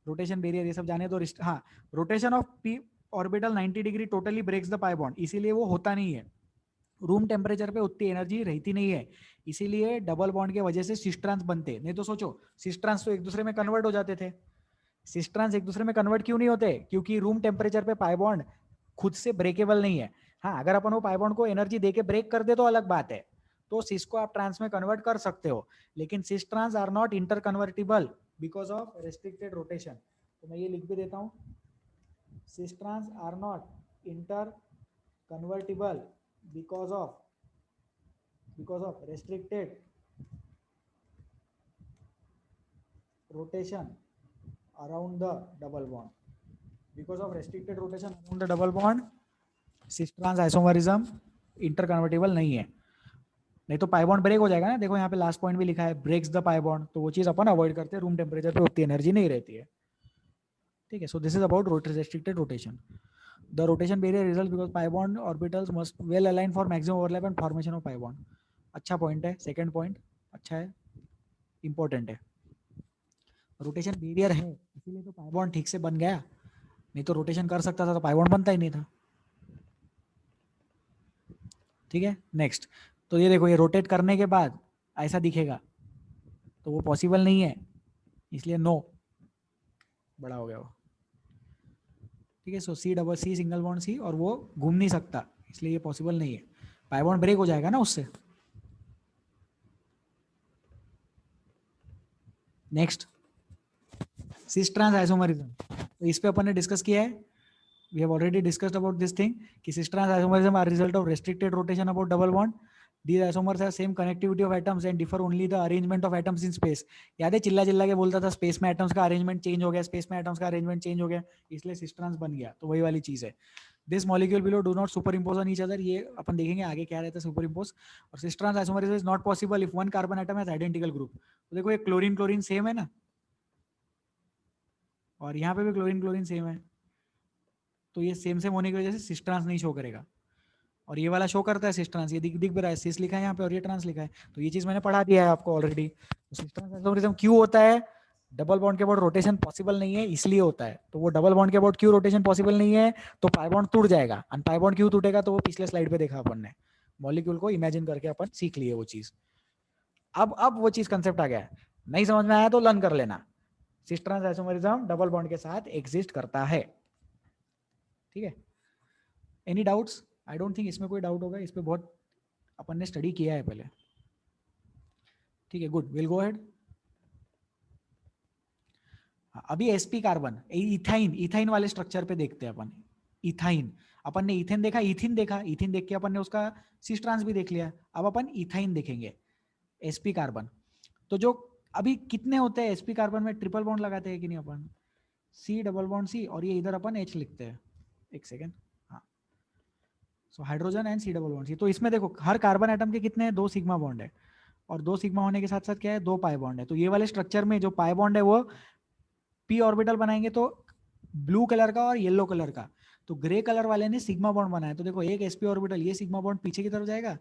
रोटेशन बैरियर ये सब जाने तो। हाँ, rotation of p orbital 90 degree totally breaks the pi bond, इसीलिए वो होता नहीं है। रूम टेम्परेचर पे उतनी एनर्जी रहती नहीं है, इसीलिए डबल बॉन्ड के वजह से सिस ट्रांस बनते। नहीं तो सोचो, सिस ट्रांस तो एक दूसरे में कन्वर्ट हो जाते थे। सिस ट्रांस एक दूसरे में कन्वर्ट क्यों नहीं होते? क्योंकि रूम टेम्परेचर पे पाई बॉन्ड खुद से ब्रेकेबल नहीं है। हाँ, अगर अपन वो पाई बॉन्ड को एनर्जी देके ब्रेक कर दे तो अलग बात है, तो सिस को आप ट्रांस में कन्वर्ट कर सकते हो, लेकिन cis trans are not interconvertible because of restricted rotation. तो मैं ये लिख भी देता हूँ, cis trans are not interconvertible because of restricted rotation around the double bond. Because of restricted rotation around the double bond, cis trans isomerism interconvertible नहीं है. नहीं तो पाई बॉन्ड ब्रेक हो जाएगा ना. देखो यहाँ पे लास्ट पॉइंट भी लिखा है, ब्रेक्स द पाई बॉन्ड. तो वो चीज अपन अवॉइड करते हैं, रूम टेम्परेचर पे उतनी एनर्जी नहीं रहती है. ठीक है. So this is about restricted rotation. The rotation barrier results because pi bond orbitals must well align for maximum overlap and formation of pi bond. अच्छा पॉइंट है. सेकंड पॉइंट अच्छा है, इंपॉर्टेंट है. रोटेशन बैरियर है इसीलिए तो pi bond ठीक से बन गया. नहीं तो रोटेशन कर सकता था तो पाई बॉन्ड बनता ही नहीं था. ठीक है. नेक्स्ट. तो ये देखो, ये रोटेट करने के बाद ऐसा दिखेगा तो वो पॉसिबल नहीं है, इसलिए नो बड़ा हो गया वो. ठीक है. So C double C single bond C, और वो घूम नहीं सकता इसलिए ये पॉसिबल नहीं है. पाई बॉन्ड ब्रेक हो जाएगा ना उससे. Next, cis trans isomerism. तो इस पे अपन ने डिस्कस किया है. We have already discussed about this thing कि cis trans isomerism are result of restricted rotation about double bond. These isomers have same connectivity of atoms and differ only the arrangement of atoms in space. याद है चिल्ला चिल्ला के बोलता था space में atoms का अरेंजमेंट चेंज हो गया, स्पेस में एटम्स का अरेंजमेंट चेंज हो गया, इसलिए सिस ट्रांस बन गया. तो वही वाली चीज है. This molecule below do not super impose on each other. ये अपन देखेंगे आगे क्या रहता है सुपर इम्पोज. और cis trans isomerism is not possible if one carbon atom has identical group. तो देखो ये क्लोरीन क्लोरीन सेम है ना, और यहाँ पे भी क्लोरीन क्लोरीन सेम है, तो ये सेम सेम होने की वजह से सिस ट्रांस नहीं शो करेगा. और ये वाला शो करता है सिस ट्रांस. ये दिख भी रहा है, सिस लिखा है यहाँ पे और ये ट्रांस लिखा है. तो ये चीज मैंने पढ़ा दिया है आपको ऑलरेडी. तो सिस ट्रांस आइसोमरिज्म क्यों होता है? डबल बॉन्ड के बाद रोटेशन पॉसिबल नहीं है इसलिए होता है. तो वो डबल बॉन्ड के बाद क्यों रोटेशन पॉसिबल नहीं है? तो पाई बॉन्ड टूट जाएगा. और पाई बॉन्ड क्यों टूटेगा? तो वो पिछले स्लाइड पे देखा अपन ने, मॉलिक्यूल को इमेजिन करके अपन सीख लिए वो चीज. अब वो चीज कंसेप्ट आ गया है. नहीं समझ में आया तो लर्न कर लेना. Cis trans isomerism double bond के साथ एग्जिस्ट करता है. ठीक है. Any doubts? I don't think इसमें कोई डाउट होगा. इस पे बहुत अपन ने स्टडी किया है पहले. ठीक है, गुड. Will go ahead. अभी sp कार्बन, इथाइन वाले स्ट्रक्चर पे देखते हैं अपन. इथाइन, अपन ने इथेन देखा, इथिन देखा, इथिन देख के अपन ने उसका सिस ट्रांस भी देख लिया. अब अपन इथाइन देखेंगे, sp कार्बन. तो जो अभी कितने होते हैं sp कार्बन में? ट्रिपल बॉन्ड लगाते हैं कि नहीं अपन? C डबल बॉन्ड C, और ये इधर अपन H लिखते हैं. एक सेकेंड. हाँ, so hydrogen and C double bond C. तो इसमें देखो हर कार्बन एटम के कितने हैं? 2 सिग्मा बॉन्ड है, और 2 सिग्मा होने के साथ साथ क्या है? 2 पाई बॉन्ड है. तो ये वाले स्ट्रक्चर में जो पाई बॉन्ड है वो p ऑर्बिटल बनाएंगे, तो ब्लू कलर का और येलो कलर का. तो ग्रे कलर वाले ने सिग्मा बॉन्ड बनाया. तो देखो एक sp ऑर्बिटल, ये सिग्मा बॉन्ड पीछे की तरफ जाएगा,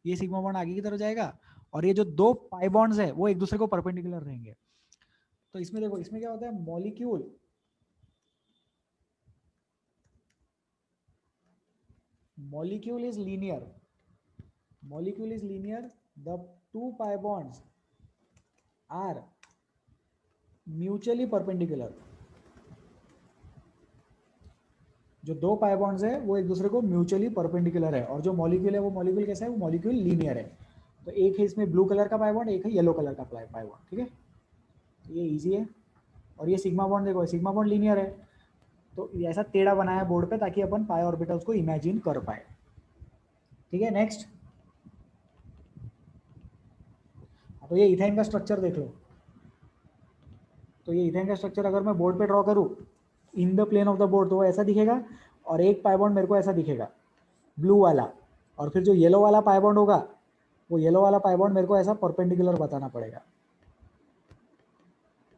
ये सिग्मा बॉन्ड आगे की तरफ जाएगा, और ये जो 2 पाई बॉन्ड्स है वो एक दूसरे को परपेंडिकुलर रहेंगे. तो इसमें देखो, इसमें क्या होता है? molecule is linear. The 2 pi bonds are mutually perpendicular. जो 2 पाई बॉन्ड्स है वो एक दूसरे को म्यूचुअली परपेंडिकुलर है. और जो मॉलिक्यूल है वो मॉलिक्यूल कैसा है? वो मॉलिक्यूल लीनियर है. तो एक है इसमें ब्लू कलर का पाई बॉन्ड, एक है येलो कलर का पाई बॉन्ड. ठीक है, ये इजी है. और ये सिग्मा बॉन्ड देखो, सिग्मा बॉन्ड लीनियर है. तो ऐसा टेढ़ा बनाया बोर्ड पे ताकि अपन पाई ऑर्बिटल्स को इमेजिन कर पाए. ठीक है. नेक्स्ट, तो ये इथाइन का स्ट्रक्चर देख लो. तो ये इथाइन का स्ट्रक्चर अगर मैं बोर्ड पे ड्रॉ करूं in the plane of the board, तो वो ऐसा दिखेगा. और एक पाई बॉन्ड मेरे को ऐसा दिखेगा, ब्लू वाला. और फिर जो येलो वाला पाई बॉन्ड होगा, वो येलो वाला पाई बॉन्ड मेरे को ऐसा परपेंडिकुलर बताना पड़ेगा.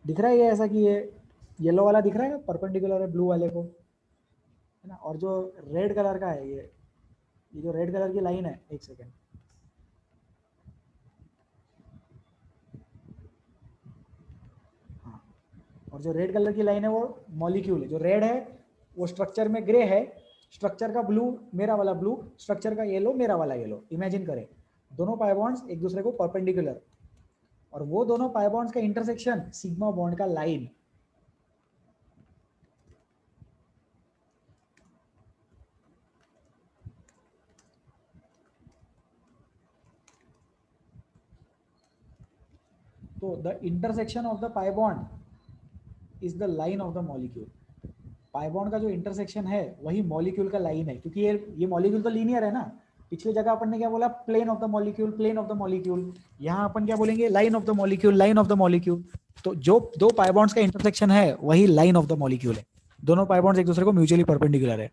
दिख रहा है ये ऐसा कि ये येलो वाला दिख रहा है, परपेंडिकुलर है ब्लू वाले को, है ना. और जो रेड कलर का है, ये जो रेड कलर की लाइन है, एक सेकेंड, हाँ, और जो रेड कलर की लाइन है वो मॉलिक्यूल है. जो रेड है वो स्ट्रक्चर में ग्रे है, स्ट्रक्चर का ब्लू मेरा वाला ब्लू, स्ट्रक्चर का येलो मेरा वाला येलो. इमेजिन करें दोनों पाई बॉन्ड्स एक दूसरे को परपेंडिकुलर, और वो दोनों पाई बॉन्ड्स का इंटरसेक्शन सिग्मा बॉन्ड का लाइन. तो the intersection of the pi bond is the line of the molecule. Pi bond का जो इंटरसेक्शन है वही मॉलिक्यूल का लाइन है, क्योंकि ये मॉलिक्यूल तो लीनियर है ना। पिछली जगह अपन ने क्या बोला, plane of the molecule, plane of the molecule. यहाँ अपन क्या बोलेंगे, line of the molecule, line of the molecule. तो जो दो पाई बॉन्ड्स का इंटरसेक्शन है वही लाइन ऑफ द मॉलिक्यूल है। दोनों पाई बॉन्ड्स एक दूसरे को म्यूचुअली परपेंडिकुलर है।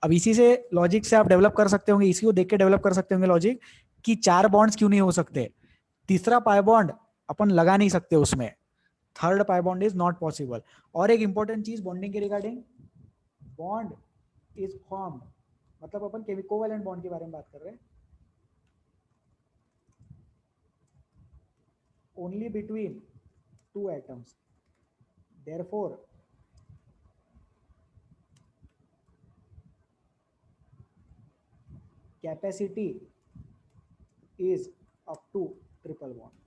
अब इसी से लॉजिक से आप डेवलप कर सकते होंगे, इसी को देख के डेवलप कर सकते होंगे लॉजिक कि 4 बॉन्ड्स क्यों नहीं हो सकते, तीसरा पाई बॉन्ड अपन लगा नहीं सकते उसमें, third pi bond is not possible. और एक इंपॉर्टेंट चीज बॉन्डिंग के रिगार्डिंग, बॉन्ड इज फॉर्म्ड, मतलब अपन कोवैलेंट बॉन्ड के बारे में बात कर रहे हैं, only between 2 atoms. Therefore capacity is up to triple bond.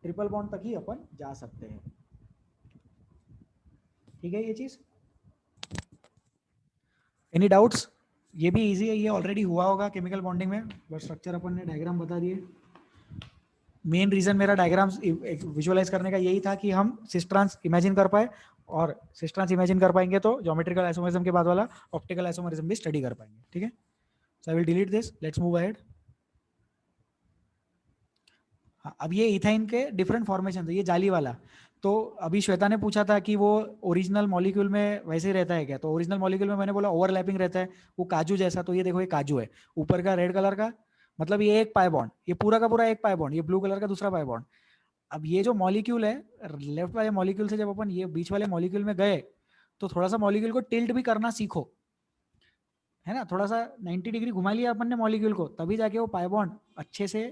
Triple bond तक ही अपन जा सकते हैं। ठीक है ये चीज, एनी डाउट्स? ये भी इजी है, ये ऑलरेडी हुआ होगा केमिकल बॉन्डिंग में, बस स्ट्रक्चर अपन ने डायग्राम बता दिए। मेन रीजन मेरा डायग्राम विजुअलाइज करने का यही था कि हम सिस्ट्रांस इमेजिन कर पाए, और सिस्ट्रांस इमेजिन कर पाएंगे तो ज्योमेट्रिकल आइसोमेरिज्म के बाद वाला ऑप्टिकल आइसोमेरिज्म भी स्टडी कर पाएंगे। ठीक है, so I will delete this, let's move ahead. हाँ, अब ये इथाइन के डिफरेंट फॉर्मेशन है, ये जाली वाला। तो अभी श्वेता ने पूछा था कि वो ओरिजिनल मॉलिक्यूल में वैसे ही रहता है क्या, तो ओरिजिनल मॉलिक्यूल में मैंने बोला ओवरलैपिंग रहता है, वो काजू जैसा। तो ये देखो, ये काजू है, ऊपर का रेड कलर का, मतलब ये एक पाई बॉन्ड, ये पूरा का पूरा एक पाई बॉन्ड, ये ब्लू कलर का दूसरा पाई बॉन्ड। अब ये जो मॉलिक्यूल है, लेफ्ट वाले मॉलिक्यूल से जब अपन ये बीच वाले मॉलिक्यूल में गए, तो थोड़ा सा मॉलिक्यूल को टिल्ट भी करना सीखो, है ना। थोड़ा सा 90 डिग्री घुमा लिया अपन ने मॉलिक्यूल को, तभी जाके वो पाई बॉन्ड अच्छे से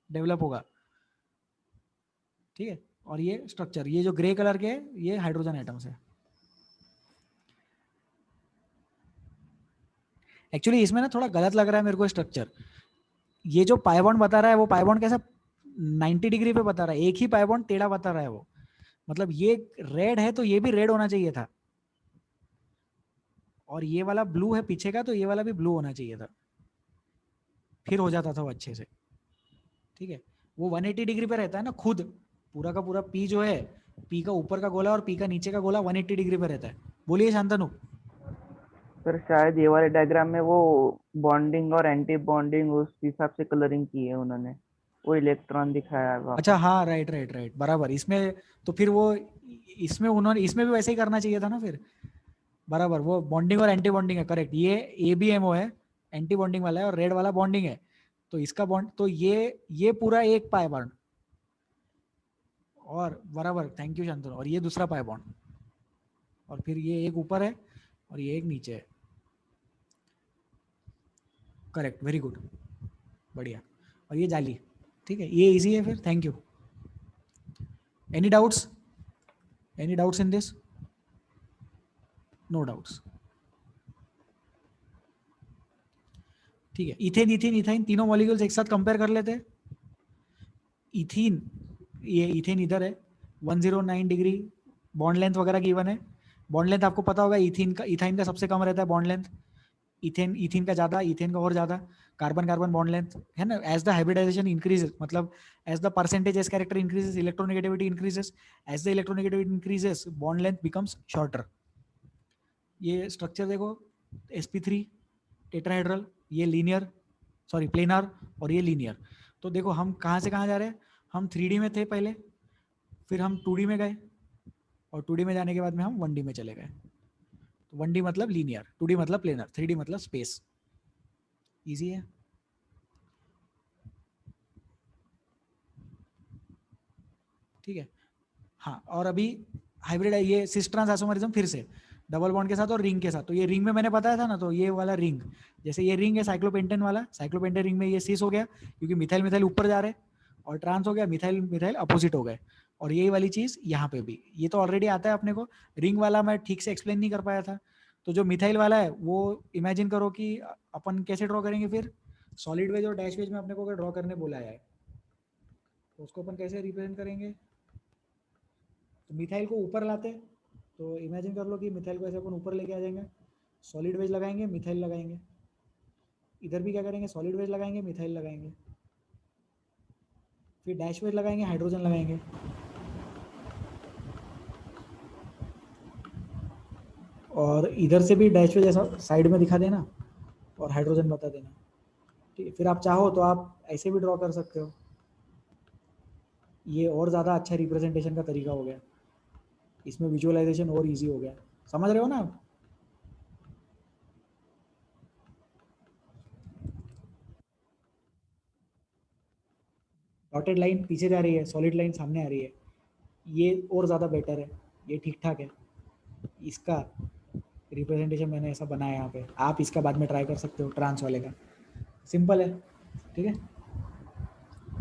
डेवलप होगा। ठीक है, और ये स्ट्रक्चर, ये जो ग्रे कलर के, ये हाइड्रोजन एटम्स है। एक्चुअली इसमें ना थोड़ा गलत लग रहा है मेरे को स्ट्रक्चर। ये जो पाई बॉन्ड बता रहा है, वो पाई बॉन्ड कैसा 90 डिग्री पे बता रहा है, एक ही पाई बॉन्ड टेढ़ा बता रहा है वो। मतलब ये रेड है तो ये भी रेड होना चाहिए था, और ये वाला ब्लू है पीछे का, तो ये वाला भी ब्लू होना चाहिए था, फिर हो जाता था वो अच्छे से। ठीक है, वो 180 डिग्री पे रहता है ना खुद, पूरा का पूरा पी जो है, पी का ऊपर का गोला और पी का नीचे का गोला 180 डिग्री पे रहता है। बोलिए शांतनु। सर शायद ये वाले डायग्राम में वो बॉन्डिंग और एंटी बॉन्डिंग उस हिसाब से कलरिंग की है उन्होंने, वो इलेक्ट्रॉन दिखाया है वहाँ अच्छा, पे। हाँ, राइट राइट राइट, बराबर। इसमें तो फिर वो, इसमें उन्होंने, इसमें भी वैसे ही करना चाहिए था ना फिर, बराबर। वो बॉन्डिंग और एंटी बॉन्डिंग है, करेक्ट। ये ABMO है, एंटी बॉन्डिंग वाला है, और रेड वाला बॉन्डिंग है। तो इसका बॉन्ड, तो ये पूरा एक पाई बॉन्ड, और बराबर, थैंक यू शांतनु। और ये दूसरा पाई बॉन्ड, और फिर ये एक ऊपर है और ये एक नीचे है। करेक्ट, वेरी गुड, बढ़िया। और ये जाली, ठीक है, ये इजी है फिर, thank you. Any doubts? Any doubts in this? No doubts. ठीक है, इथेन, इथेन, इथाइन, तीनों मॉलिक्यूल्स एक साथ कंपेयर कर लेते हैं। इथीन, ये इथेन इधर है, 109 डिग्री बॉन्ड लेंथ वगैरह गिवन है। बॉन्ड लेंथ आपको पता होगा, इथीन का, इथाइन का सबसे कम रहता है बॉन्ड लेंथ, इथेन का ज्यादा, इथेन का और ज्यादा। कार्बन कार्बन बॉन्ड लेंथ है ना, एज द हाइब्रिडाइजेशन इंक्रीजेस, मतलब as the percentage s character increases, electronegativity increases, as the electronegativity increases bond length becomes shorter. ये स्ट्रक्चर देखो, sp3 टेट्राहेड्रल, ये लीनियर, सॉरी प्लेनर, और ये लीनियर। तो देखो हम कहाँ से कहाँ जा रहे हैं, हम 3D में थे पहले, फिर हम 2D में गए, और 2D में जाने के बाद में हम 1D में चले गए। तो 1D मतलब लीनियर, 2D मतलब प्लेनर, 3D मतलब स्पेस। इजी है। ठीक है, हाँ। और अभी हाइब्रिड, ये सिस ट्रांस आइसोमरिज्म फिर से डबल बॉन्ड के साथ और रिंग के साथ। तो ये रिंग में मैंने बताया था ना, तो ये वाला रिंग, जैसे ये रिंग है साइक्लोपेंटेन वाला, साइक्लोपेंटेन रिंग में ये सिस हो गया, क्योंकि मिथाइल मिथाइल ऊपर जा रहे हैं, और ट्रांस हो गया, मिथाइल मिथाइल अपोजिट हो गए। और यही वाली चीज यहाँ पे भी, ये तो ऑलरेडी आता है अपने को। रिंग वाला मैं ठीक से एक्सप्लेन नहीं कर पाया था। तो जो मिथाइल वाला है वो इमेजिन करो कि अपन कैसे ड्रॉ करेंगे फिर, सॉलिड वेज और डैश वेज में अपने को अगर ड्रॉ करने बोला है, तो उसको अपन कैसे रिप्रेजेंट करेंगे। तो मिथाइल को ऊपर लाते, तो इमेजिन कर लो कि मिथाइल को ऐसे अपन ऊपर लेके आ जाएंगे, सॉलिड वेज लगाएंगे, मिथाइल लगाएंगे। इधर भी क्या करेंगे, सॉलिड वेज लगाएंगे, मिथाइल लगाएंगे, फिर डैश वेज लगाएंगे, हाइड्रोजन लगाएंगे। और इधर से भी डैश जैसा साइड में दिखा देना और हाइड्रोजन बता देना, ठीक है। फिर आप चाहो तो आप ऐसे भी ड्रॉ कर सकते हो, ये और ज़्यादा अच्छा रिप्रेजेंटेशन का तरीका हो गया, इसमें विजुअलाइजेशन और इजी हो गया, समझ रहे हो ना आप? डॉटेड लाइन पीछे जा रही है, सॉलिड लाइन सामने आ रही है, ये और ज़्यादा बेटर है, ये ठीक ठाक है। इसका रिप्रेजेंटेशन मैंने ऐसा बनाया यहाँ पे, आप इसका बाद में ट्राई कर सकते हो ट्रांस वाले का, सिंपल है, ठीक है।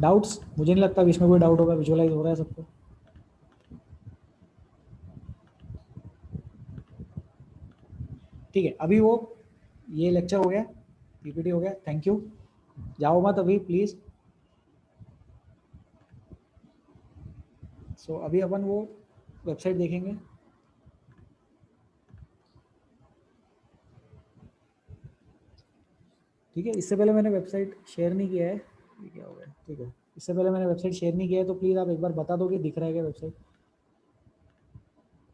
डाउट्स? मुझे नहीं लगता इसमें कोई डाउट होगा, विजुअलाइज हो रहा है सबको। ठीक है, अभी वो ये लेक्चर हो गया, पीपीटी हो गया, थैंक यू। जाओ मत अभी प्लीज। सो अभी अपन वो वेबसाइट देखेंगे। ठीक है, इससे पहले मैंने वेबसाइट शेयर नहीं किया है, ये क्या हो गया, ठीक है, इससे पहले मैंने वेबसाइट शेयर नहीं किया है, तो प्लीज़ आप एक बार बता दो कि दिख रहा है क्या वेबसाइट।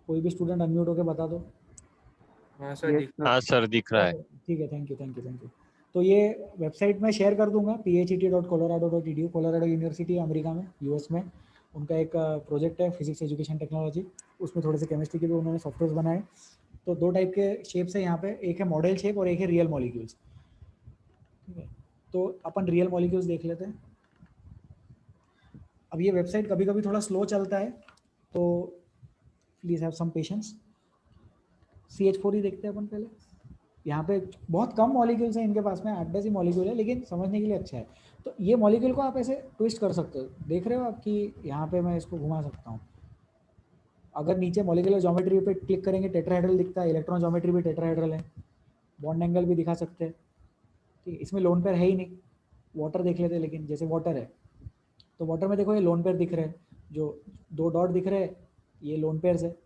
कोई भी स्टूडेंट अनम्यूट होकर बता दो। हाँ सर, Yes, दिख sir. हाँ सर दिख रहा है। ठीक है, thank you thank you thank you. तो ये वेबसाइट मैं शेयर कर दूंगा, phet.colorado.edu, कोलोराडो यूनिवर्सिटी अमेरिका में, यूएस में। उनका एक प्रोजेक्ट है फिजिक्स एजुकेशन टेक्नोलॉजी, उसमें थोड़े से केमिस्ट्री के भी उन्होंने सॉफ्टवेयर बनाए। तो दो टाइप के शेप्स है यहाँ पे, एक है मॉडल शेप और एक है रियल मॉलिक्यूल्स। ठीक है, तो अपन रियल मॉलिक्यूल्स देख लेते हैं। अब ये वेबसाइट कभी कभी थोड़ा स्लो चलता है, तो please have some patience. CH4 ही देखते हैं अपन पहले। यहाँ पे बहुत कम मॉलिक्यूल्स हैं इनके पास में, 8-10 ही मॉलिक्यूल है, लेकिन समझने के लिए अच्छा है। तो ये मॉलिक्यूल को आप ऐसे ट्विस्ट कर सकते हो, देख रहे हो आप कि यहाँ पे मैं इसको घुमा सकता हूँ। अगर नीचे मॉलिक्यूलर ज्योमेट्री पे क्लिक करेंगे टेट्राहेड्रल दिखता है, इलेक्ट्रॉन ज्योमेट्री भी टेट्राहेड्रल है, बॉन्ड एंगल भी दिखा सकते हैं। ठीक है, इसमें लोन पेयर है ही नहीं। वाटर देख लेते हैं, लेकिन जैसे वाटर है तो वाटर में देखो ये लोन पेयर दिख रहे हैं, जो 2 डॉट दिख रहे हैं ये लोन पेयर्स है।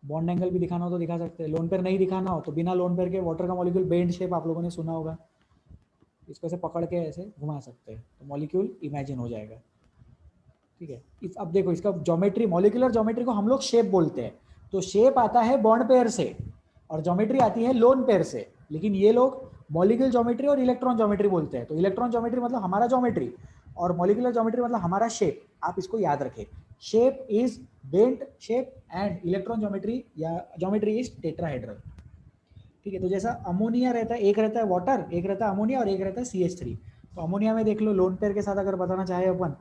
बॉन्ड एंगल भी दिखाना हो तो दिखा सकते हैं, लोन पेयर नहीं दिखाना हो तो बिना लोन पेयर के वाटर का मॉलिक्यूल बेंड शेप आप लोगों ने सुना होगा, इसको ऐसे पकड़ के ऐसे घुमा सकते हैं तो मॉलिक्यूल इमेजिन हो जाएगा। ठीक है, अब देखो इसका ज्योमेट्री, मॉलिक्यूलर ज्योमेट्री को हम लोग शेप बोलते हैं, तो शेप आता है बॉन्ड पेयर से और ज्योमेट्री आती है लोन पेयर से, लेकिन ये लोग मॉलिक्यूलर ज्योमेट्री और इलेक्ट्रॉन ज्योमेट्री बोलते हैं। तो इलेक्ट्रॉन ज्योमेट्री मतलब हमारा ज्योमेट्री और मॉलिक्यूलर ज्योमेट्री मतलब हमारा शेप। आप इसको याद रखें, shape is bent shape and electron geometry या ज्योमेट्री इज टेट्राहेड्रल। ठीक है, तो जैसा अमोनिया रहता है, एक रहता है वाटर, एक रहता है अमोनिया और एक रहता है CH3। तो अमोनिया में देख लो लोन पेयर के साथ अगर बताना चाहे अपन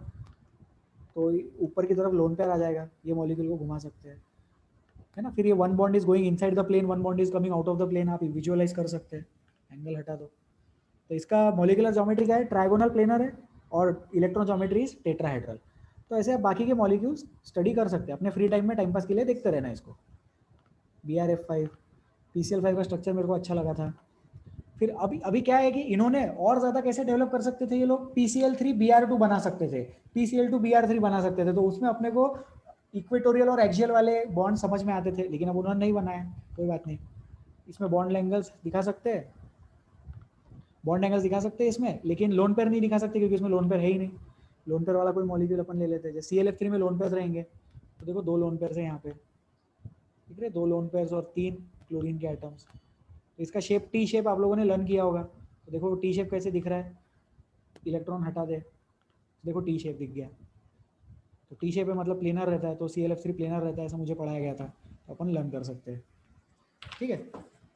तो ऊपर की तरफ लोन पेयर आ जाएगा, ये मॉलिक्यूल को घुमा सकते हैं, है ना। फिर ये 1 bond is going inside the plane, 1 bond is coming out of the plane, आप विजुअलाइज कर सकते हैं। एंगल हटा दो। तो इसका मॉलिक्यूलर ज्योमेट्री क्या है, ट्राइगोनल प्लेनर है और इलेक्ट्रॉन ज्योमेट्री इज टेट्राहेड्रल। तो ऐसे आप बाकी के मॉलिक्यूल्स स्टडी कर सकते हैं अपने फ्री टाइम में, टाइम पास के लिए देखते रहना इसको। BRF5, PCl5 का स्ट्रक्चर मेरे को अच्छा लगा था। फिर अभी क्या है कि इन्होंने और ज़्यादा कैसे डेवलप कर सकते थे ये लोग, PCl3 Br2 बना सकते थे, PCl2 Br3 बना सकते थे, तो उसमें अपने को इक्वेटोरियल और एक्सियल वाले बॉन्ड समझ में आते थे, लेकिन अब उन्होंने नहीं बनाया, कोई बात नहीं। इसमें बॉन्ड एंगल्स दिखा सकते हैं, बॉन्ड एंगल्स दिखा सकते हैं इसमें, लेकिन लोन पेयर नहीं दिखा सकते क्योंकि इसमें लोन पेयर है ही नहीं। लोन पेयर वाला कोई मॉलिक्यूल अपन ले लेते हैं, जैसे ClF3 में लोन पेयर रहेंगे, तो देखो 2 लोन पेयर है यहाँ पे, ठीक है, 2 लोन पेयर और 3 क्लोरीन के आइटम्स। तो इसका शेप टी शेप आप लोगों ने लर्न किया होगा, तो देखो टी शेप कैसे दिख रहा है, इलेक्ट्रॉन हटा दे, देखो टी शेप दिख गया। तो टी शेप है मतलब प्लेनर रहता है, तो ClF3 प्लेनर रहता है, ऐसा मुझे पढ़ाया गया था, तो अपन लर्न कर सकते हैं। ठीक है,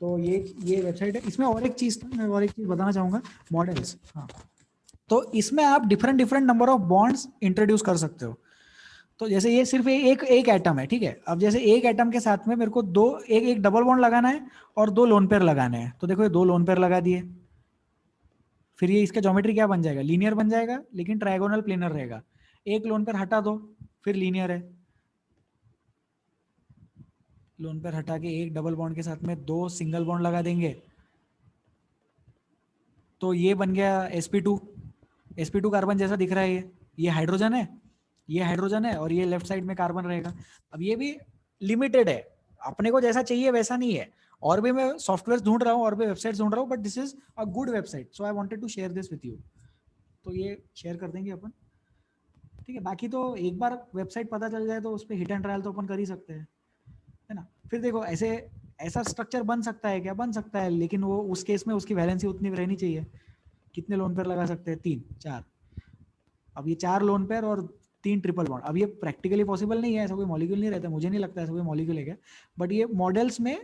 तो ये वेबसाइट है। इसमें और एक चीज़ बताना चाहूँगा, मॉडल्स। हाँ, तो इसमें आप different number of bonds introduce कर सकते हो। तो जैसे ये सिर्फ एक एटम है, ठीक है। अब जैसे एक एटम के साथ में मेरे को एक डबल बॉन्ड लगाना है और 2 लोन पेयर लगाने हैं, तो देखो ये 2 लोन पेयर लगा दिए। फिर ये इसका ज्योमेट्री क्या बन जाएगा, लीनियर बन जाएगा, लेकिन ट्रायगोनल प्लेनर रहेगा। एक लोन पेयर हटा दो, फिर लीनियर है। लोन पेयर हटा के एक डबल बॉन्ड के साथ में 2 सिंगल बॉन्ड लगा देंगे, तो ये बन गया sp2 कार्बन जैसा दिख रहा है। ये हाइड्रोजन है, ये हाइड्रोजन है और ये लेफ्ट साइड में कार्बन रहेगा। अब ये भी लिमिटेड है, अपने को जैसा चाहिए वैसा नहीं है, और भी मैं सॉफ्टवेयर ढूंढ रहा हूँ और भी वेबसाइट ढूंढ रहा हूँ, but this is a good website, so I wanted to share this with you. तो ये शेयर कर देंगे अपन, ठीक है। बाकी तो एक बार वेबसाइट पता चल जाए तो उस पर हिट एंड ट्रायल तो अपन कर ही सकते हैं, है ना। फिर देखो ऐसे ऐसा स्ट्रक्चर बन सकता है क्या? बन सकता है, लेकिन वो उस केस में उसकी वैलेंसी उतनी रहनी चाहिए। कितने लोन पेयर लगा सकते हैं? 3 4। अब ये 4 लोन पेयर और 3 ट्रिपल बॉन्ड, अब ये प्रैक्टिकली पॉसिबल नहीं है, ऐसा कोई मॉलिक्यूल नहीं रहता, मुझे नहीं लगता ऐसा कोई मॉलिक्यूल है क्या, बट ये मॉडल्स में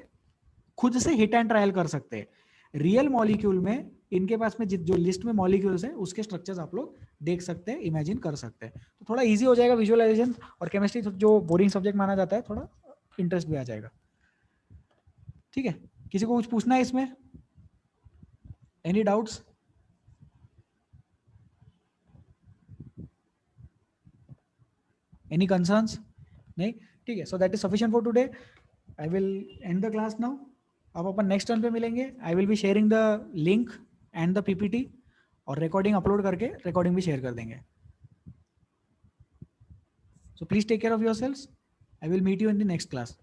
खुद से हिट एंड ट्रायल कर सकते हैं। रियल मॉलिक्यूल में इनके पास में जो लिस्ट में मॉलिक्यूल्स है उसके स्ट्रक्चर्स आप लोग देख सकते हैं, इमेजिन कर सकते हैं, तो थोड़ा इजी हो जाएगा विजुअलाइजेशन, और केमिस्ट्री जो बोरिंग सब्जेक्ट माना जाता है थोड़ा इंटरेस्ट भी आ जाएगा। ठीक है, किसी को कुछ पूछना है इसमें? Any doubts? Any concerns? नहीं, ठीक है, so that is sufficient for today. I will end the class now. अब अपन नेक्स्ट टर्न पे मिलेंगे। I will be sharing the link and the PPT, और रिकॉर्डिंग अपलोड करके रिकॉर्डिंग भी शेयर कर देंगे। So please take care of yourselves. I will meet you in the next class.